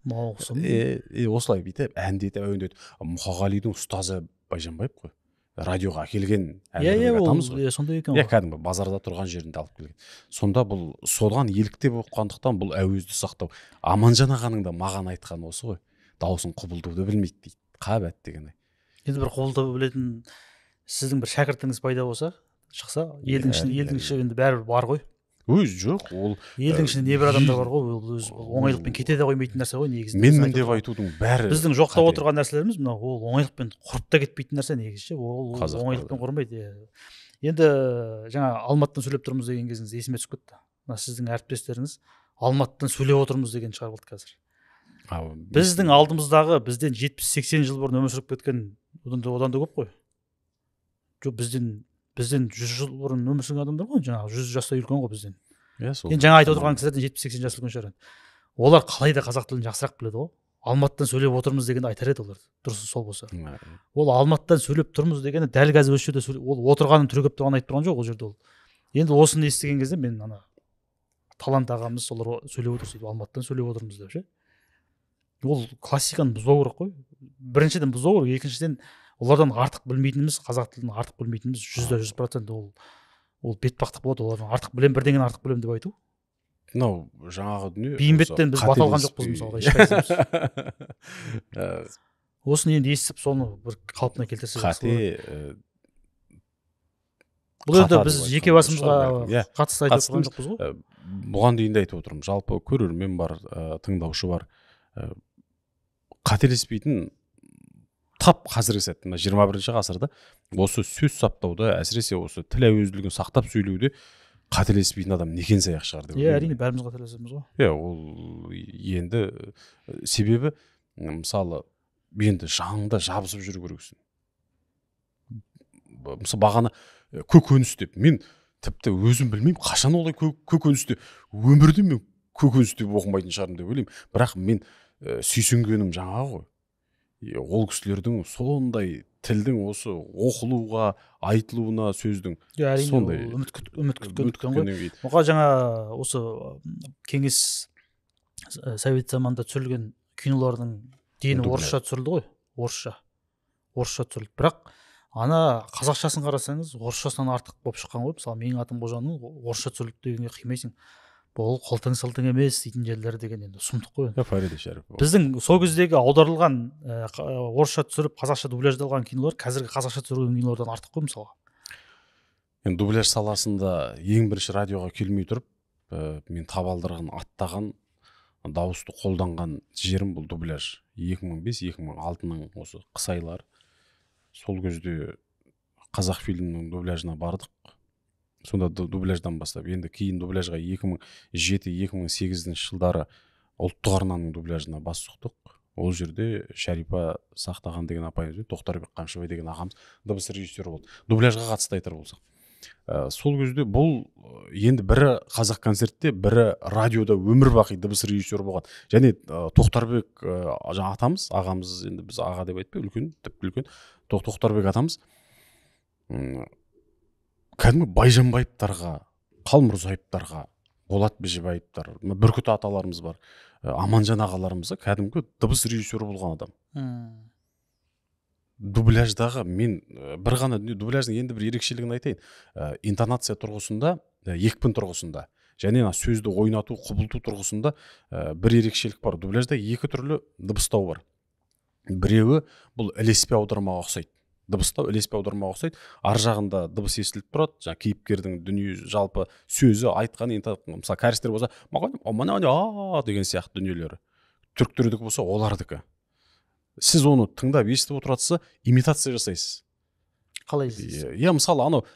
Осылай бүйтіп, әндетіп, әуендетіп. Мұқағалидың ұстазы Байжанбаев қой. Радиоға әкелген Әнуарбек атамыз ғой. Сондай екен. Кәдімгі базарда тұрған жерінде алып келген. Сонда бұл содан еліктеп оқығандықтан бұл әуезді сақтау. Аманжан ағаның да маған айтқаны осы ғой. Дауысын құбылтуды білмейді дейді. Қабәт деген. Енді бір құбылтуды білетін сіздің бір шәкіртіңіз пайда болса, шықса, елдің ішінде бәрібір бар ғой. Жоқ, ол елдің ішінде небір адамдар бар ғой, ол өз оңайлықпен кете де қоймайтын нәрсе ғой негізінде. Менмін деп айтудың бәрі біздің жоқтап отырған нәрселеріміз мына ол оңайлықпен құрып та кетпейтін нәрсе негізі. Ол оңайлықпен құрымайды. Енді жаңа Алматыдан сөйлеп тұрмыз деген кезіңіз есіме түсіп кетті. Мына сіздің әріптестеріңіз Алматыдан сөйлеп отырмыз деген шығарып алды қазір. Біздің алдымыздағы бізден 70-80 жыл бұрын өмір сүріп кеткен одан да көп қой. Жоқ, бізден бізден 100 жыл бұрын өмір сүрген адамдар ғой, жаңағы 100 жастай үлкен ғой бізден. Иә, сол. Енді жаңа айтып отырған кісілерден 70-80 жас үлкен шығар. Олар қалай да қазақ тілін жақсырақ біледі ғой. Алматыдан сөйлеп отырмыз дегенді айтар еді олар. Дұрысы сол болса. Ол Алматыдан сөйлеп тұрмыз дегені дәл қазір осы жерде ол отырғанын түрегеп тұрғанын айтып тұрған жоқ ол жерде ол. Енді осыны естіген кезде мен ана талант ағамыз солар сөйлеп отыр сөйтіп Алматыдан сөйлеп отырмыз деп ше. Ол классиканы бұзбау керек қой. Біріншіден бұзбау керек, екіншіден олардан артық білмейтініміз, қазақ тілін артық білмейтініміз 100% ол бетпақтық болады. Олардан артық білем, бірдеңені артық білем деп айту. Мынау жаңағы дүние бейімбеттен біз баталған жоқпыз мысалға ешқайсымыз. Осыны енді естіп соны бір қалпына келтірсе қате. Бұл енді біз жеке басымызға қатысты айтып отырған жоқпыз ғой. Бұған дейін де айтып отырмын. Жалпы көрермен бар, тыңдаушы бар. Қателеспейтін тап қазіргі сәтте 21 ғасырда осы сөз саптауда, әсіресе осы тіл әуезділігін сақтап сөйлеуде қателеспейтін адам некен саяқ шығар деп. Иә, әрине бәріміз қателесеміз ғой. Иә, ол енді себебі мысалы енді жаныңда жабысып жүру керексің. Мысалы бағана көкөніс деп мен тіпті өзім білмеймін қашан олай көкөніс деп өмірде мен көкөніс деп оқымайтын шығармын деп ойлаймын. Бірақ мен сүйсінгенім жаңағы ғой. Ол кісілердің сондай тілдің осы оқылуға, айтылуына сөздің сондай үміт күткен ғой. Оға жаңа осы кеңес совет заманында түсірілген кинолардың дені орысша түсірілді ғой. Орысша түсірілді. Бірақ ана қазақшасын қарасаңыз, орысшасынан артық болып шыққан ғой. Мысалы менің атым Қожаның орысша түсірілді дегенге қимайсың. Бұл қолтың-сылтың емес дейтін жерлер деген енді сұмдық қой. Фариде Шәріп. Біздің сол кездегі аударылған орысша түсіріп қазақша дубляждалған кинолар қазіргі қазақша түсірілген кинолардан артық қой мысалға. Енді дубляж саласында ең бірінші радиоға келмей тұрып, мен табалдырығын аттаған, дауысты қолданған жерім бұл дубляж. 2005-2006-ның осы қыс айлары. Сол кезде қазақ фильмінің дубляжына бардық. Сонда дубляждан бастап, енді кейін дубляжға 2007-2008 жылдары ұлттық арнаның дубляжына бас сұқтық. Ол жерде Шәрипа Сақтаған деген апайымыз бен Тоқтарбек Қамшыбай деген ағамыз дыбыс режиссері болды. Дубляжға қатысты айтар болсақ. Сол кезде бұл енді бірі қазақ концертте, бірі радиода өмір бақи дыбыс режиссері болған. Және Тоқтарбек атамыз, ағамыз, енді біз аға деп айтпай, үлкен, тіпті үлкен, Тоқтарбек атамыз кәдімгі Байжанбаевтарға, Қалмұрзаевтарға, Болат Бежебаевтар, Бүркіт аталарымыз бар, Аманжан ағаларымызға кәдімгі дыбыс режиссері болған адам. Дубляждағы мен бір ғана дубляждың енді бір ерекшелігін айтайын. Интонация тұрғысында, екпін тұрғысында, және сөзді ойнату, құбылту тұрғысында бір ерекшелік бар. Дубляжда екі түрлі дыбыстау бар. Біреуі бұл ілеспе аудармаға ұқсайды. Дыбыстау ілеспе аудармаға ұқсайды. Ар жағында дыбыс естіліп тұрады. Жаңа кейіпкердің дүние жалпы сөзі айтқан, мысалы кәрістер болса, деген сияқты дүниелері. Түріктердікі болса, олардікі. Сіз оны тыңдап естіп отыратса, имитация жасайсыз. Қалай естісіз? Иә, мысалы анау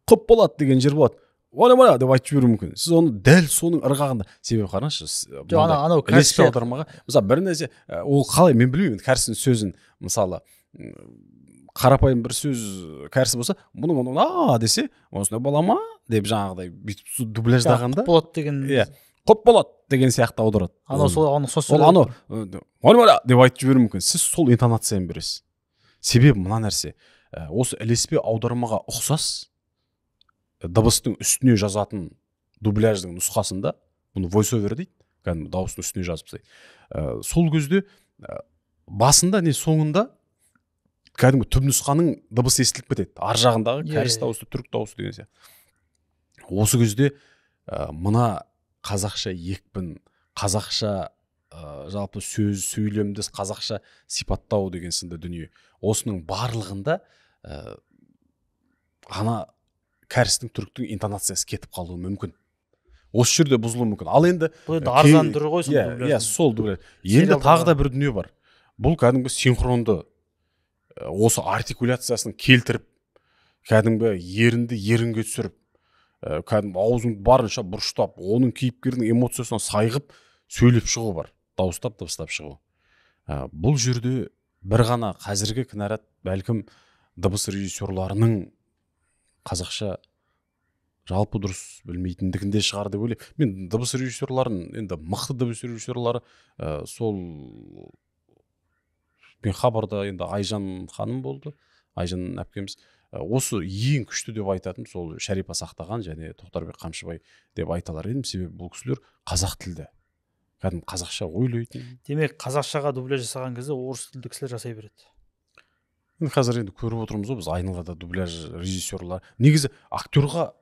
құп болады деген жер болады. Оля деп айтып жіберуі мүмкін. Сіз оны дәл соның ырғағында себебі қараңызшы. Анау ілеспе аудармаға, мысалы бір нәрсе, ол қалай мен білмеймін, кәрістің сөзін, мысалы қарапайым бір сөз кәрісі болса, бұның десе, осындай бола ма деп жаңағыдай бүйтіп дубляждағанда, құп болады деген, құп болады деген сияқты аударады. Оля деп айтып жіберуі мүмкін. Сіз сол интонацияны бересіз. Себебі мына нәрсе, осы ілеспе аудармаға ұқсас дыбыстың үстіне жазатын дубляждың нұсқасында, бұны voice-over дейді, кәдімгі дауыстың үстіне жазып тастайды. Сол кезде басында не соңында кәдімгі түп нұсқаның дыбысы естіліп кетеді. Ар жағындағы кәріс дауысы, түрік дауысы деген сияқты. Осы кезде мына қазақша екпін, қазақша жалпы сөз, сөйлемдес, қазақша сипаттау деген сынды дүние. Осының барлығында ана кәрістің түріктің интонациясы кетіп қалуы мүмкін. Осы жерде бұзылуы мүмкін. Ал енді бұл енді арзан түрі ғой сонда. Иә, сол дубляж. Енді тағы да бір дүние бар. Бұл кәдімгі синхронды, осы артикуляциясын келтіріп, кәдімгі ерінді ерінге түсіріп, кәдімгі аузың барынша бұрыштап, оның кейіпкердің эмоциясына сайғып сөйлеп шығу бар. Дауыстап, дыбыстап шығу. Бұл жерде бір ғана қазіргі кінәрат бәлкім дыбыс режиссерларының қазақша жалпы дұрыс білмейтіндігінде шығар деп ойлаймын. Мен дыбыс режиссерларын, енді мықты дыбыс режиссерлары сол мен хабарда енді Айжан ханым болды, Айжан әпкеміз. Осы ең күшті деп айтатым сол Шарипа Сақтаған және Тоқтарбек Қамшыбай деп айталар едім. Себебі бұл кісілер қазақ тілді, кәдімгі қазақша ойлайтын. Демек, қазақшаға дубляж жасаған кезде орыс тілді кісілер жасай береді. Қазір енді көріп отырмыз ғой, біз айналада дубляж режиссерлар. Негізі актерға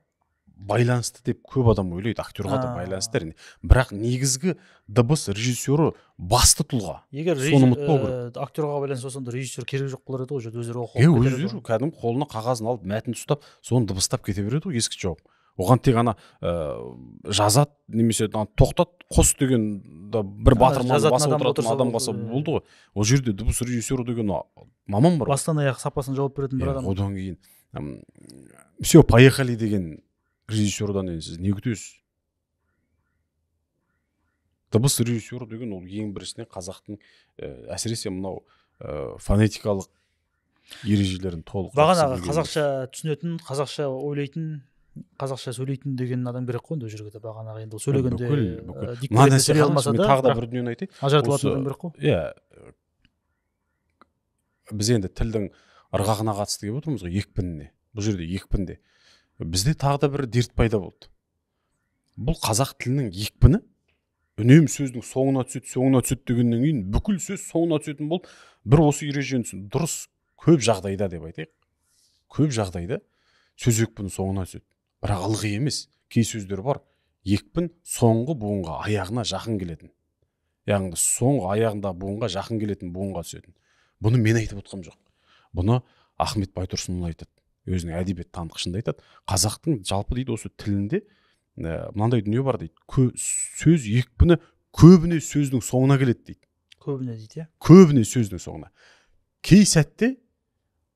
байланысты деп көп адам ойлайды, актерға да байланысты әрине. Бірақ негізгі дыбыс режиссері басты тұлға. Егер актерға байланысты болса, онда режиссер керек жоқ болар еді ғой, өздері оқып. Өздері кәдімгі қолына қағазын алып, мәтін ұстап, соны дыбыстап кете береді ғой, ескі жауап. Оған тек ана жазат немесе тоқтат, қос деген бір батырманы баса отыратын адам қалса болды ғой. Ол жерде дыбыс режиссері деген маман бар. Бастан аяқ сапасын жауап беретін бір адам. Одан кейін все, поехали деген режиссердан енді сіз не күтесіз? Дыбыс режиссері деген ол ең бірісіне қазақтың әсіресе мынау фонетикалық ережелерін толық. Бағанағы қазақша түсінетін, қазақша ойлайтын, қазақша сөйлейтін деген адам керек қой енді жерге де. Бағанағы енді сөйлегенде диктор сөйлей алмаса да, тағы да бір дүниені айтайын. Ажыратылатын адам керек қой. Иә. Біз енді тілдің ырғағына қатысты деп отырмыз ғой, екпініне. Бұл жерде екпінде. Бізде тағы да бір дерт пайда болды. Бұл қазақ тілінің екпіні үнемі сөздің соңына түседі дегеннен кейін бүкіл сөз соңына түсетін болды. Бір осы ережені дұрыс көп жағдайда деп айтайық. Көп жағдайда сөз екпіні соңына түседі. Бірақ ылғи емес. Кей сөздер бар. Екпін соңғы буынға, аяғына жақын келетін. Яғни соңғы аяғында буынға жақын келетін буынға түсетін. Бұны мен айтып отқам жоқ. Бұны Ахмет Байтұрсынұлы айтады. Өзінің әдебиет танытқышында айтады. Қазақтың жалпы дейді осы тілінде мынандай дүние бар дейді. Сөз екпіні көбіне сөздің соңына келеді дейді. Көбіне дейді, иә? Көбіне сөздің соңына. Кей сәтте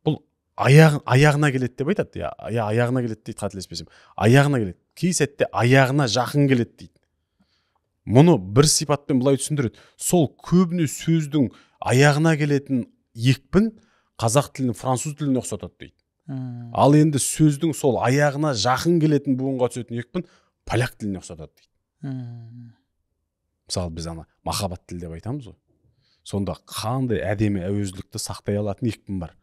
бұл аяғына келеді деп айтады. Аяғына келеді дейді, қателеспесем. Аяғына келеді. Кей сәтте аяғына жақын келеді дейді. Мұны бір сипатпен былай түсіндіреді. Сол көбіне сөздің аяғына келетін екпін қазақ тілінің француз тіліне ұқсатады дейді. Ал енді сөздің сол аяғына жақын келетін буынға түсетін екпін поляк тіліне ұқсатады дейді. Мысалы біз ана махаббат тіл деп айтамыз ғой. Сонда қандай әдемі әуезділікті сақтай алатын екпін бар.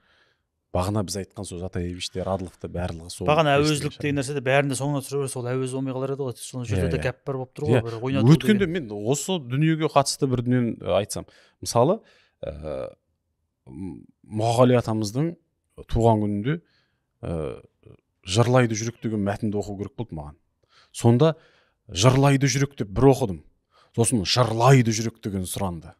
Бағана біз айтқан сол Затаевичте, Радловта барлығы сол. Бағана әуезділік деген нәрседе бәрінде соңына түсіре берсе, сол әуез болмай қалар еді ғой. Сол жерде де гәп бар болып тұр ғой, бір ойнату. Өткенде мен осы дүниеге қатысты бір дүниені айтсам, мысалы, Мұғали атамыздың туған күнінде жырлайды жүрек деген мәтінді оқу керек болды маған. Сонда жырлайды жүрек деп бір оқыдым. Сосын жырлайды жүрек деген сұранды.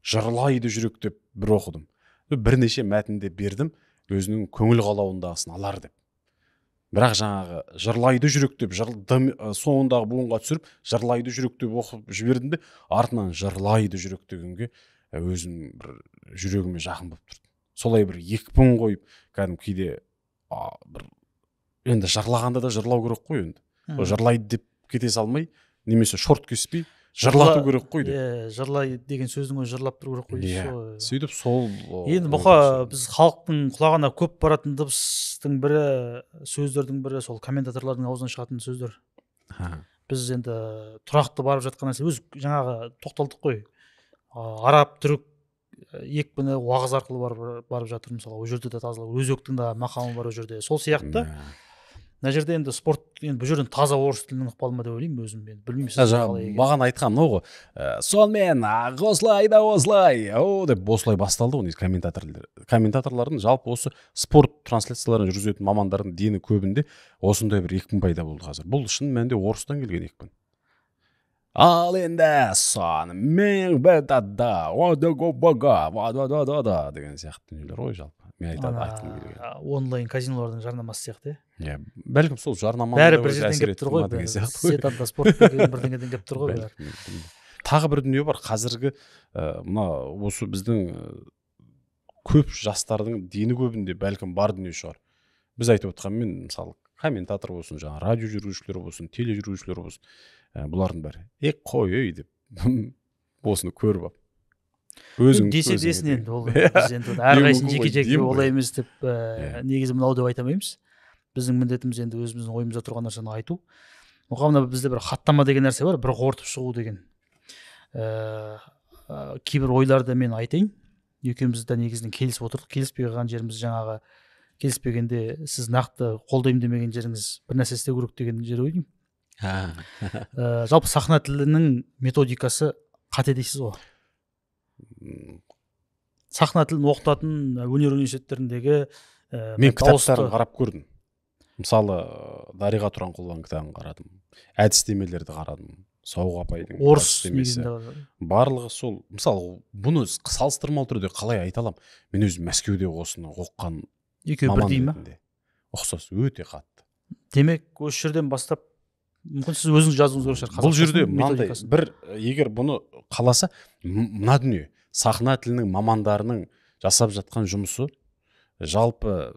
Жырлайды жүрек деп бір оқыдым. Бірнеше мәтінде бердім, өзінің көңіл қалауындағысын алар деп. Бірақ жаңағы жырлайды жүрек деп соңындағы буынға түсіріп, жырлайды жүрек деп оқып жібердім де, артынан жырлайды жүрек дегенге өзім бір жүрегіме жақын болып тұрды. Солай бір екпін қойып, кәдім кейде енді жырлағанда да жырлау керек қой енді. Жырлайды деп кете салмай, немесе шорт кеспей, жырлату керек қой деп. Жырлай деген сөздің өзі жырлап тұру керек қой. Сөйтіп сол. Енді бұқа біз халықтың құлағына көп баратын дыбыстың бірі, сөздердің бірі сол комментаторлардың аузынан шығатын сөздер. Біз енді тұрақты барып жатқан нәрсе, өз жаңағы тоқталдық қой. Араб, түрік екпіні уағыз арқылы барып жатыр, мысалы, ол жерде де тазалау, өзектің да мақамы бар ол жерде. Сол сияқты мына жерде енді спорт, енді бұл жерден таза орыс тілінің ықпалы ма деп ойлаймын өзім, мен білмеймін сіз қалай екенін. Маған айтқан мынау ғой, сонымен осылай да осылай деп осылай басталды ғой. Комментаторлардың жалпы осы спорт трансляцияларын жүргізетін мамандардың дені көбінде осындай бір екпін пайда болды қазір. Бұл шын мәнінде орыстан келген екпін. Ал енді сонымен бәдада деген сияқты дүниелер ғой жалпы. Мен айтқым келген. Онлайн казинолардың жарнамасы сияқты, иә? Бәлкім сол жарнаманы бәрі бір жерден келіп тұр ғой. Сетанда спорт деген бірдеңеден келіп тұр ғой. Тағы бір дүние бар. Қазіргі мына осы біздің көп жастардың дені көбінде бәлкім бар дүние шығар. Біз айтып отқанмен, мысалы, комментатор болсын, жаңа радио жүргізушілер болсын, теле жүргізушілер болсын, бұлардың бәрі қой деп осыны көріп алып. өзің десе десін енді ол біз енді әрқайсысын жеке жеке олай емес деп негізі мынау деп айта алмаймыз. Біздің міндетіміз енді өзіміздің ойымызда тұрған нәрсені айту. Мұқамда бізде бір хаттама деген нәрсе бар, бір қорытып шығу деген. Кейбір ойларды мен айтайын. Екеуміз де негізінен келісіп отырдық. Келіспей қалған жеріміз жаңағы келіспегенде сіз нақты қолдаймын демеген жеріңіз бір нәрсе істеу керек деген жер ойдым. Жалпы сахна тілінің методикасы қате дейсіз ғой. Сахна тілін оқытатын өнер университеттеріндегі мен кітаптарын қарап көрдім. Мысалы, Дариға Тұранқұлованың кітабын қарадым. Әдістемелерді қарадым. Сауық апайдың орыс әдістемесі. Барлығы сол. Мысалы, бұны салыстырмалы түрде қалай айта аламын? Мен өзім Мәскеуде осыны оқыған маман ретінде. Ұқсас, өте қатты. Демек, осы жерден бастап мүмкін сіз өзіңіз жазуыңыз керек шығар. Бұл жерде мынандай бір егер бұны қаласа, мына дүние сахна тілінің мамандарының жасап жатқан жұмысы жалпы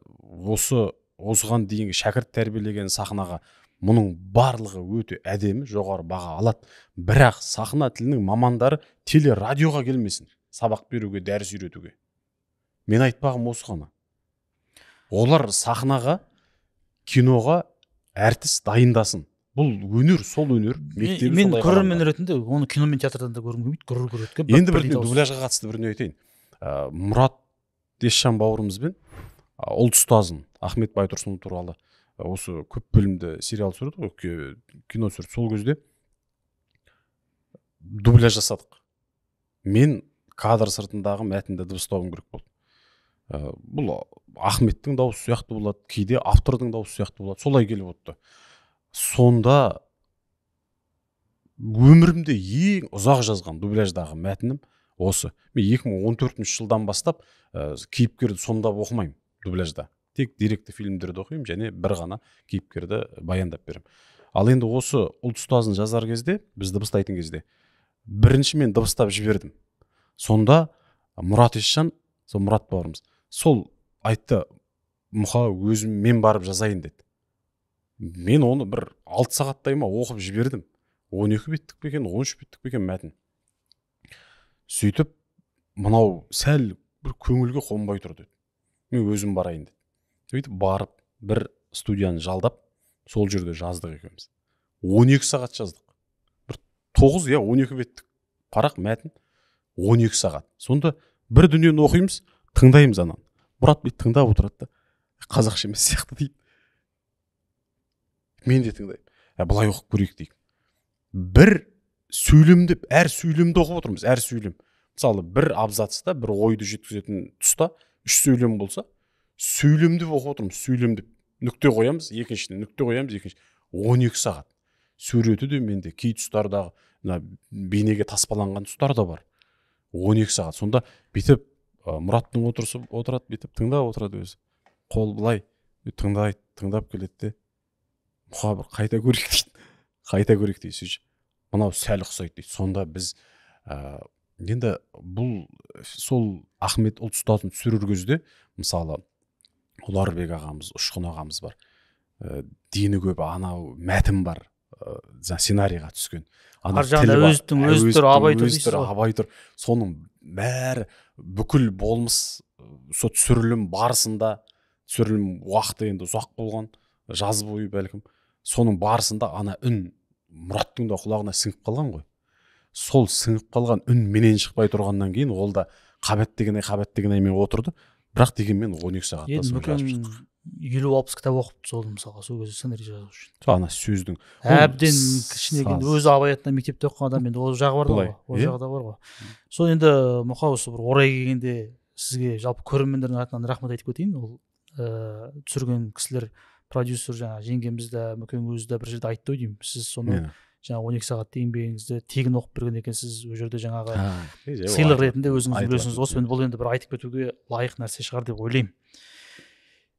осыған дейінгі шәкірт тәрбиелеген сахнаға мұның барлығы өте әдемі, жоғары баға алады. Бірақ сахна тілінің мамандары телерадиоға келмесін, сабақ беруге, дәріс үйретуге. Мен айтпағым осы ғана. Олар сахнаға, киноға әртіс дайындасын. Бұл өнер, сол өнер. Мен көрермен ретінде оны кино мен театрдан да көргім келмейді, көріп. Енді бір дубляжға қатысты бір не айтайын. Мұрат Есжан бауырымызбен ұлт ұстазын Ахмет Байтұрсынов туралы осы көп бөлімді сериал түсірді ғой, кино түсірді. Сол кезде дубляж жасадық. Мен кадр сыртындағы мәтінді дыбыстауым керек болды. Бұл Ахметтің дауысы сияқты болады, кейде автордың дауысы сияқты болады. Солай келіп отты. Сонда өмірімде ең ұзақ жазған дубляждағы мәтінім осы. Мен 2014 жылдан бастап кейіпкерді сомдап оқымаймын дубляжда. Тек деректі фильмдерді оқимын және бір ғана кейіпкерді баяндап беремін. Ал енді осы ұлт ұстазын жазар кезде, біз дыбыстайтын кезде, бірінші мен дыбыстап жібердім. Сонда Мұрат Есжан, сол Мұрат бауырымыз, сол айтты, Мұха өзім мен барып жазайын деді. Мен оны бір 6 сағаттай ма оқып жібердім. 12 беттік пе екен, 13 беттік пе екен мәтін. Сөйтіп, мынау сәл бір көңілге қонбай тұр деді. Мен өзім барайын деді. Сөйтіп барып бір студияны жалдап, сол жерде жаздық екенбіз. 12 сағат жаздық. Бір 9-12 беттік парақ мәтін 12 сағат. Сонда бір дүниені оқимыз, тыңдаймыз ананы. Мұрат бет тыңдап отырады да, қазақша емес сияқты дейді. Мен де тыңдаймын. Бұлай оқып көрейік дейік. Бір сөйлемді, әр сөйлемді оқып отырмыз, әр сөйлем. Мысалы, бір абзацта, бір ойды жеткізетін тұста 3 сөйлем болса, сөйлемді оқып отырмыз, сөйлемді. Нүкте қоямыз, екіншіне, нүкте қоямыз, екіншіне. 12 сағат. Суреті де менде кей тұстардағы бейнеге таспаланған тұстар да бар. 12 сағат. Сонда бетіп Мұраттың отырады, бетіп тыңдап отырады өзі. Қол былай тыңдап келеді де, Мұха бір қайта көрейік дейді. Қайта көрейік дейді сөйші. Мынау сәл ұқсайды дейді. Сонда біз енді бұл сол Ахмет ұлт ұстазын түсірер кезде, мысалы, Ұларбек ағамыз, Ұшқын ағамыз бар. Дені көп анау мәтін бар. Сценарийға түскен. Ар жағында өз тұр, абай тұр. Соның бәрі бүкіл болмыс сол түсірілім барысында, түсірілім уақыты енді ұзақ болған, жаз бойы бәлкім. Соның барысында ана үн Мұраттың да құлағына сіңіп қалған ғой. Сол сіңіп қалған үн менен шықпай тұрғаннан кейін ол да қабат дегенай мен отырды. Бірақ дегенмен 12 сағатта сол жазып шықтық. 50-60 кітап оқыпты сол мысалға, сол кезде сценарий жазу үшін. Сол ана сөздің әбден кішкене өзі абаятынан мектепте оқыған адам, енді ол жағы бар ғой, ол жағы да бар ғой. Сол енді Мұха осы бір орай келгенде сізге жалпы көрермендердің атынан рахмет айтып кетейін. Ол түсірген кісілер, продюсер жаңа жеңгеміз де, Мүкен өзі де бір жерде айтты деймін. Сіз соны жаңа 12 сағатты еңбегіңізді тегін оқып берген екенсіз, ол жерде жаңағы сыйлық ретінде өзіңіз үлесіңіз. Осы бұл енді бір айтып кетуге лайық нәрсе шығар деп ойлаймын.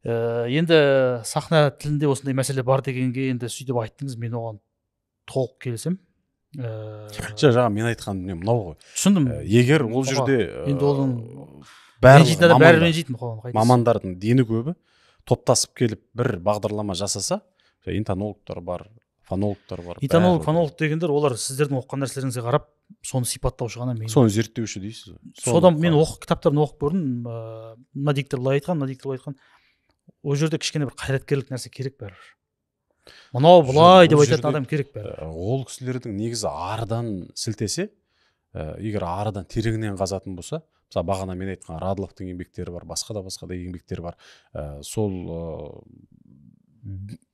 Енді сахна тілінде осындай мәселе бар дегенге енді сөйтіп айттыңыз, мен оған толық келісем. Жаңа мен айтқан дүние мынау ғой. Түсіндім. Егер ол жерде енді оның бәрі мамандардың дені көбі топтасып келіп бір бағдарлама жасаса, интонологтар бар, фонологтар бар. Этонолог, фонолог дегендер олар сіздердің оқыған нәрселеріңізге қарап соны сипаттаушы ғана. Соны зерттеуші дейсіз. Содан мен кітаптарын оқып көрдім. Мына диктор былай айтқан, мына диктор былай айтқан. Ол жерде кішкене бір қайраткерлік нәрсе керек бәрібір. Мынау былай деп айтатын адам керек бәрібір. Ол кісілердің негізі арыдан сілтесе, егер арыдан тереңінен қазатын болса, мысалы бағана мен айтқан Радыловтың еңбектері бар, басқа да еңбектері бар. Сол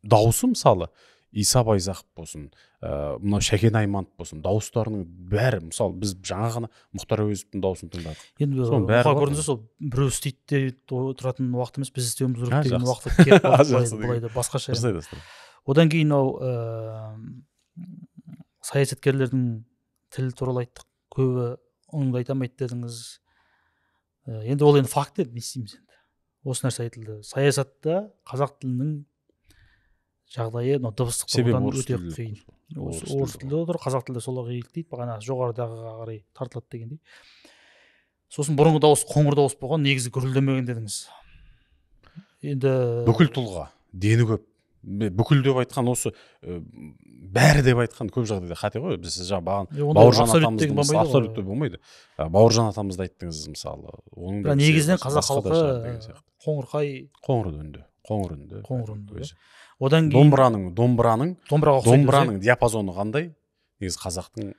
дауысы мысалы Иса Байзақов болсын, мынау Шәкен Айманов болсын, дауыстарының бәрі, мысалы біз жаңа ғана Мұхтар Әуезовтің дауысын тыңдадық. Енді көрдіңіз, сол біреу істейді де тұратын уақыт емес, біз істеуіміз керек деген уақытта келіп қалды, былай да басқаша. Одан кейін саясаткерлердің тілі туралы айттық, көбі оңды айта алмайды дедіңіз. Енді ол енді факт еді, не істейміз енді. Осы нәрсе айтылды. Саясатта қазақ тілінің жағдайы дыбыстық тұрғыдан өте қиын. Орыс тілде отыр, қазақ тілде солай қиылды дейді, бағана жоғарыдағыға қарай тартылады дегендей. Сосын бұрынғы дауыс қоңыр дауыс болған, негізі гүрілдемеген дедіңіз. Енді бүкіл тұлға, дені көп. Бүкіл деп айтқан осы бәрі деп айтқан көп жағдайда қате ғой. Біз баған Бауыржан атамыздың абсолют деп болмайды. Бауыржан атамызды айттыңыз мысалы. Негізінен қазақ халқы қоңыр үнді. Одан кейін домбыраның диапазоны қандай? Негізі қазақтың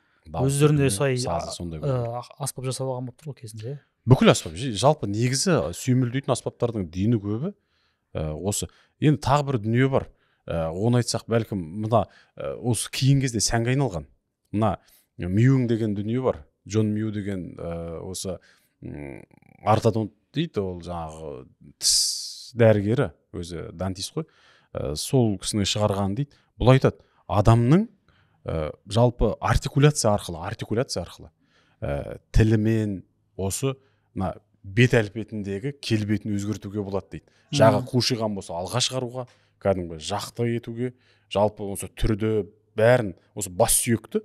өздерінде аспап жасап алған болып тұр ғой кезінде. Бүкіл аспап, жалпы негізі сүйемелдейтін аспаптардың дені көбі осы. Енді тағы бір дүние бар. Оны айтсақ бәлкім мына осы кейін кезде сәнге айналған. Мына Мьюинг деген дүние бар. Джон Мью деген осы ортодонт дейді, ол жаңағы тіс дәрігері, өзі дантист қой. Сол кісінің шығарған дейді. Бұл айтады, адамның жалпы артикуляция арқылы тілімен осы бет әлпетіндегі келбетін өзгертуге болады дейді. Жағы қушиған болса алға шығаруға, кәдімгі жақты етуге, жалпы осы түрді бәрін, осы бас сүйекті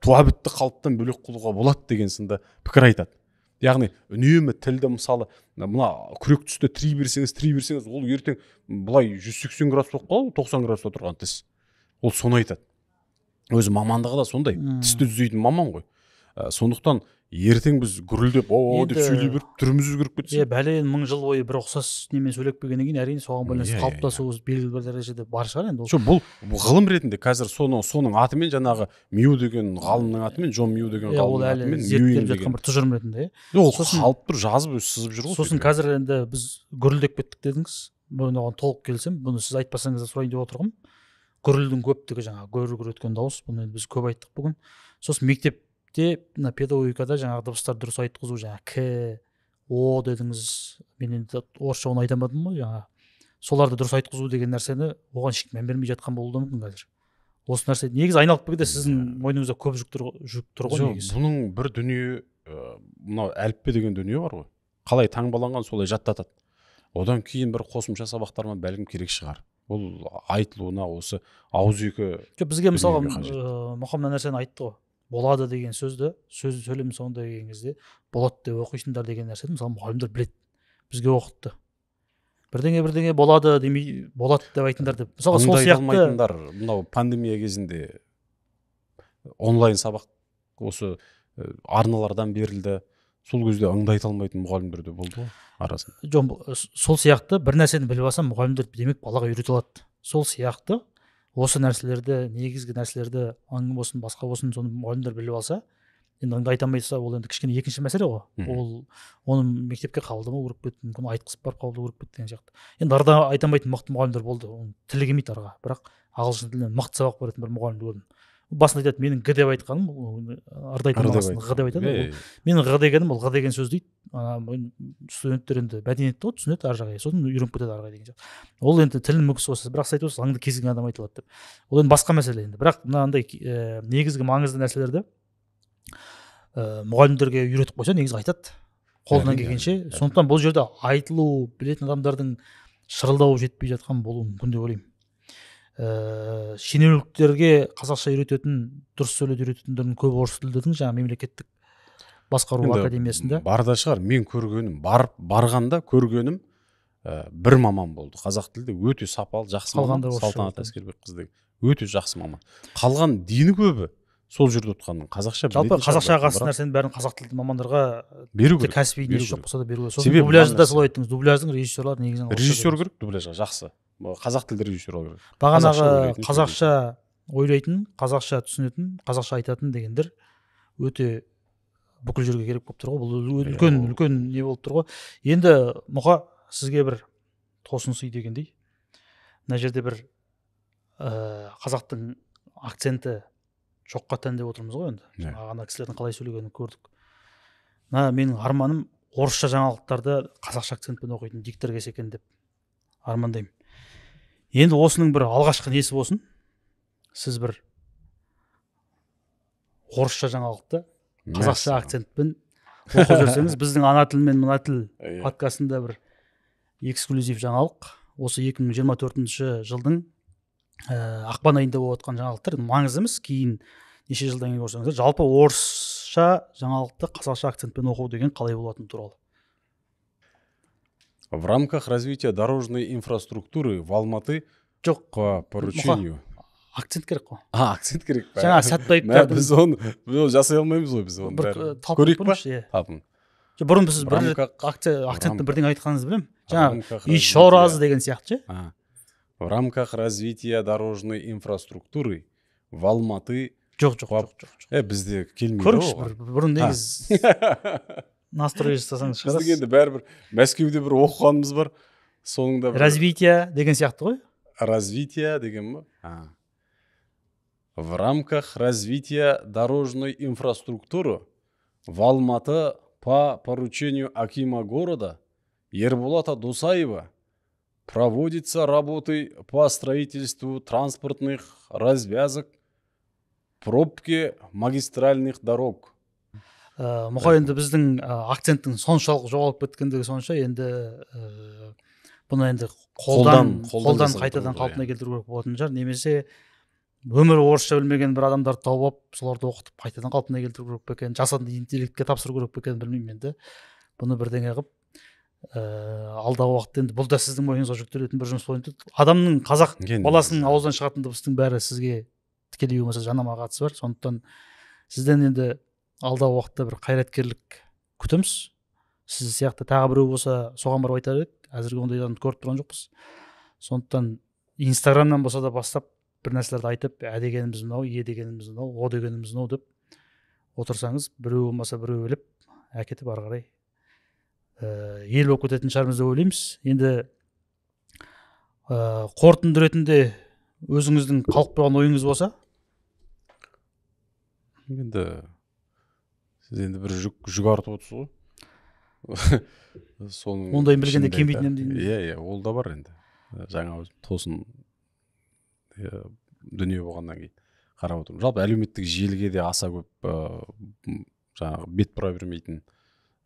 туабітті қалыптан бөлек қылуға болады деген сынды пікір айтады. Яғни үнемі тілді мысалы мына күрек түсті тірей берсеңіз, ол ертең бұлай 180 градус болып қалады, 90 градуста тұрған тіс. Ол соны айтады. Өзі мамандығы да сондай, тісті түзейтін маман ғой. Сондықтан ертең біз гүрілдеп деп сөйлей беріп түріміз өзгеріп кетсе. Бәлен 1000 жыл бойы бір ұқсас немен сөйлеп келгеннен кейін әрине соған байланысты қалыптасуы белгілі бір дәрежеде бар шығар енді. Бұл ғылым ретінде қазір соның атымен жаңағы Мью деген ғалымның атымен, Джон Мью деген ғалымның атымен зерттеліп жатқан бір тұжырым ретінде. Ол қалып тұр, жазып сызып жүр ғой. Сосын қазір енді біз гүрілдеп кеттік дедіңіз. Бұған толық келсем, бұны сіз айтпасаңыз да сұрайын деп отырғым. Гүрілдің көптігі жаңағы гүр еткен дауыс, бұны біз көп айттық бүгін. Сосын мектепте педагогикада жаңағы дыбыстар дұрыс айтқызу, жаңағы к, о дедіңіз. Мен енді орысша оны айтамадым ғой, жаңағы соларды дұрыс айтқызу деген нәрсені оған ешкім мән бермей жатқан болуы да мүмкін қазір. Осы нәрсе негізі айналып келгенде сіздің мойныңызда көп жүк тұр ғой негізі. Бұның бір дүние, мынау әліппе деген дүние бар ғой. Қалай таңбаланған солай жаттатады. Одан кейін бір қосымша сабақтармен бәлкім керек шығар. Бұл айтылуына осы ауызекі. Бізге мысалға Мұхаммед нәрсені айтты ғой. Болады деген сөзді сөйлем соңында келген кезде болады деп оқисыңдар деген нәрсені мысалы мұғалімдер біледі. Бізге оқытты. Бірдеңе болады демей болады деп айтыңдар деп. Мысалға сол сияқты мынау пандемия кезінде онлайн сабақ осы арналардан берілді. Сол кезде аңдайта алмайтын мұғалімдер де болды ғой арасында. Сол сияқты бір нәрсені біліп алсам мұғалімдер демек балаға үйрете алады. Сол сияқты осы нәрселерді, негізгі нәрселерді аңым болсын, басқа болсын, соны мұғалімдер біліп алса, енді аңдайта алмайса, ол енді кішкене екінші мәселе ғой. Оны мектепке қабылдамау керек пе, мүмкін айтқызып барып қабылдау керек пе деген сияқты. Енді арада айта алмайтын мықты мұғалімдер болды. Тілі келмейді арға, бірақ ағылшын тілінен мықты сабақ беретін бір мұғалімді көрдім. Басында айтады, менің г деп айтқаным, арда айтқан басында г деп айтады. Менің г дегенім, ол г деген сөз дейді. Студенттер енді мәдениетті ғой, түсінеді ар жағай, сосын үйреніп кетеді ар жағай деген сияқты. Ол енді тілінің мүкісі осы, бірақ сіз айтып аңды кез келген адам айта алады деп. Ол енді басқа мәселе енді. Бірақ мынандай негізгі маңызды нәрселерді мұғалімдерге үйретіп қойса, негізі айтады. Қолынан келгенше. Сондықтан бұл жерде айтылу білетін адамдардың шырылдауы жетпей жатқан болуы мүмкін деп ойлаймын. Шенеуніктерге қазақша үйрететін, дұрыс сөйлеуді үйрететіндердің көбі орыс тілдердің жаңа мемлекеттік басқару академиясында. Барда шығар, мен көргенім, барғанда көргенім, бір маман болды қазақ тілде өте сапалы жақсы маман, Қалғандары орысша Салтанат болды. Әскербекқызы деген өте жақсы маман. Қалған дені көбі сол жерде отқанның қазақша жалпы білетін қазақша шығар, қасы бірақ нәрсенің бәрін қазақ тілді мамандарға беру тіпті керек, кәсіби беру несі жоқ керек. болса да беру керек. Сосын Себебі дубляжды да мына солай айттыңыз. Дубляждың режиссерлары негізінен орысша режиссер береді. керек дубляжға жақсы қазақ тілді режиссер алу керек. Бағанағы қазақша ойлайтын, қазақша ойлайтын, қазақша түсінетін, қазақша айтатын дегендер өте бүкіл жерге керек болып тұр ғой. Бұл үлкен не болып тұр ғой. Енді Мұқа сізге бір тосын сый дегендей. Мына жерде бір қазақтың акценті жоққа тән деп отырмыз ғой енді. Ана кісілердің қалай сөйлегенін көрдік. Мына менің арманым орысша жаңалықтарды қазақша акцентпен оқитын диктор келсе екен деп армандаймын. Енді осының бір алғашқы несі болсын. Сіз бір орысша жаңалықты қазақша акцентпен оқып жүрсеңіз, біздің ана тіл мен мына тіл подкастында бір эксклюзив жаңалық. Осы 2024 жылдың ақпан айында болып отқан жаңалықтар маңызды емес, кейін неше жылдан кейін көрсеңіздер, жалпы орысша жаңалықты қазақша акцентпен оқу деген қалай болатыны туралы. В рамках развития дорожной инфраструктуры в Алматы по поручению. Акцент керек қой. Акцент керек па? Жаңа Сәтбаевтардың біз оны жасай алмаймыз ғой, біз оны көрейік па? Тапын. Бұрын біз бір акцентті бірден айтқаныңызды білемін. Жаңа еще раз деген сияқты ше. В рамках развития дорожной инфраструктуры в Алматы. Жоқ. Бізде келмейді ғой. Көріңізші, бұрын негіз настрой жасасаңыз шығарасыз. Біздің енді бәрібір Мәскеуде бір оқығанымыз бар. Соңында развитие деген сияқты ғой. Развитие деген ба? В рамках развития дорожной инфраструктуры в Алматы по поручению акима города Ербулата Дусаева проводятся работы по строительству транспортных развязок, пробки магистральных дорог. Мұқа енді біздің акценттің соншалық жоғалып кеткендігі сонша, енді бұны енді қолдан қайтадан қалпына келтіру керек болатын шығар. Немесе өмірі орысша білмеген бір адамдарды тауып алып, соларды оқытып қайтадан қалпына келтіру керек пе екен, жасанды интеллектке тапсыру керек пе екен, білмеймін енді. Бұны бірдеңе қылып алдағы уақытта енді бұл да сіздің мойныңызға жүктелетін бір жұмыс болады. Адамның қазақ баласының аузынан шығатын дыбыстың бәрі сізге тікелей болмаса жанама қатысы бар. Сондықтан сізден енді алдағы уақытта бір қайраткерлік күтеміз. Сіз сияқты тағы біреу болса соған барып айтар едік. Әзірге ондай адамды көріп тұрған жоқпыз. Сондықтан Инстаграмнан болса да бастап бір нәрселерді айтып, дегеніміз мынау, дегеніміз мынау, о дегеніміз мынау деп отырсаңыз, біреу болмаса біреу біліп, әкетіп ары қарай ел болып кететін шығармыз деп ойлаймыз. Енді қорытынды ретінде өзіңіздің қалып қойған ойыңыз болса? Енді сіз енді бір жүк артып отырсыз ғой. Ондайын білгенде кембейтінем деймін. Иә, ол да бар енді. Жаңа тосын дүние болғаннан кейін қарап отырмын. Жалпы әлеуметтік желіге де аса көп жаңағы бет бұра бермейтін,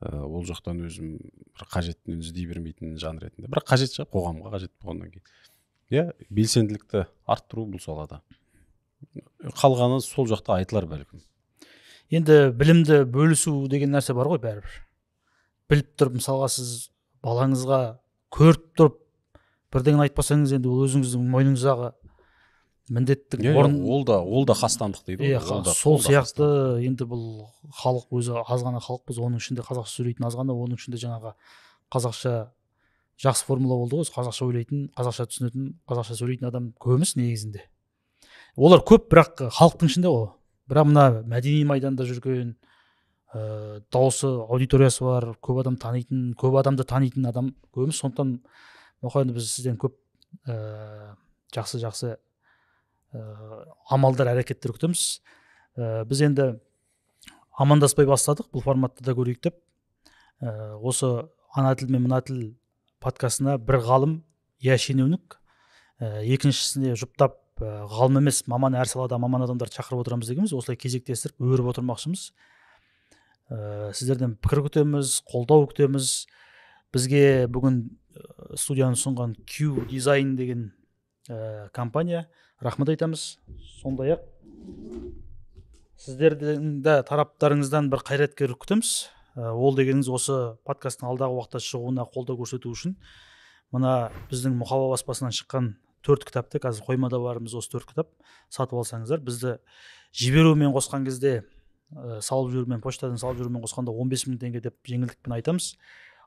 ол жақтан өзім бір қажеттіні іздей бермейтін жан ретінде. Бірақ қажет шығар, қоғамға қажет болғаннан кейін. Иә, белсенділікті арттыру бұл салада. Қалғаны сол жақта айтылар бәлкім. Енді білімді бөлісу деген нәрсе бар ғой бәрібір. Біліп тұрып, мысалға сіз балаңызға көріп тұрып бірдеңені айтпасаңыз, енді ол өзіңіздің мойныңыздағы міндеттік орын. Ол да қастандық дейді. Сол сияқты енді бұл халық өзі аз ғана халықпыз, оның ішінде қазақша сөйлейтін аз ғана, оның ішінде жаңағы қазақша жақсы формула болды ғой, қазақша ойлайтын, қазақша түсінетін, қазақша сөйлейтін адам көп емес негізінде. Олар көп, бірақ халықтың ішінде ғой. Бірақ мына мәдени майданда жүрген, дауысы, аудиториясы бар, көп адамды танитын адам көп емес. Сондықтан мұқайында біз сізден көп жақсы амалдар, әрекеттер күтеміз. Біз енді амандаспай бастадық, бұл форматты да көрейік деп. Осы ана тіл мен мына тіл подкастына бір ғалым, шенеунік, екіншісіне жұптап ғалым емес, маман, әр салада маман адамдарды шақырып отырамыз дегенбіз. Осылай кезектестіріп өріп отырмақшымыз. Сіздерден пікір күтеміз, қолдау күтеміз. Бізге бүгін студияны ұсынған Q Design деген компания, рахмет айтамыз. Сондай-ақ сіздердің де тараптарыңыздан бір қайраткерлік күтеміз. Ол дегеніңіз осы подкасттың алдағы уақытта шығуына қолдау көрсету үшін мына біздің мұқаба баспасынан шыққан 4 кітапты, қазір қоймада барымыз осы 4 кітап, сатып алсаңыздар. Бізді жіберумен қосқан кезде, салып жүрумен, поштадан салып жүрумен қосқанда 15.000 теңге деп жеңілдікпен айтамыз.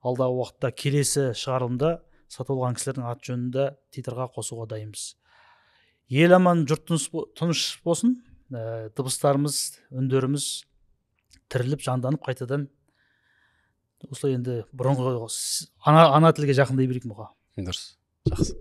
Алдағы уақытта келесі шығарылымда сатып алған кісілердің аты жөнінде титрға қосуға дайынбыз. Ел аман, жұрт тыныш болсын. Дыбыстарымыз, үндеріміз тіріліп, жанданып қайтадан осылай енді бұрынғы ана тілге жақындай берейік мұға. Дұрыс. Жақсы.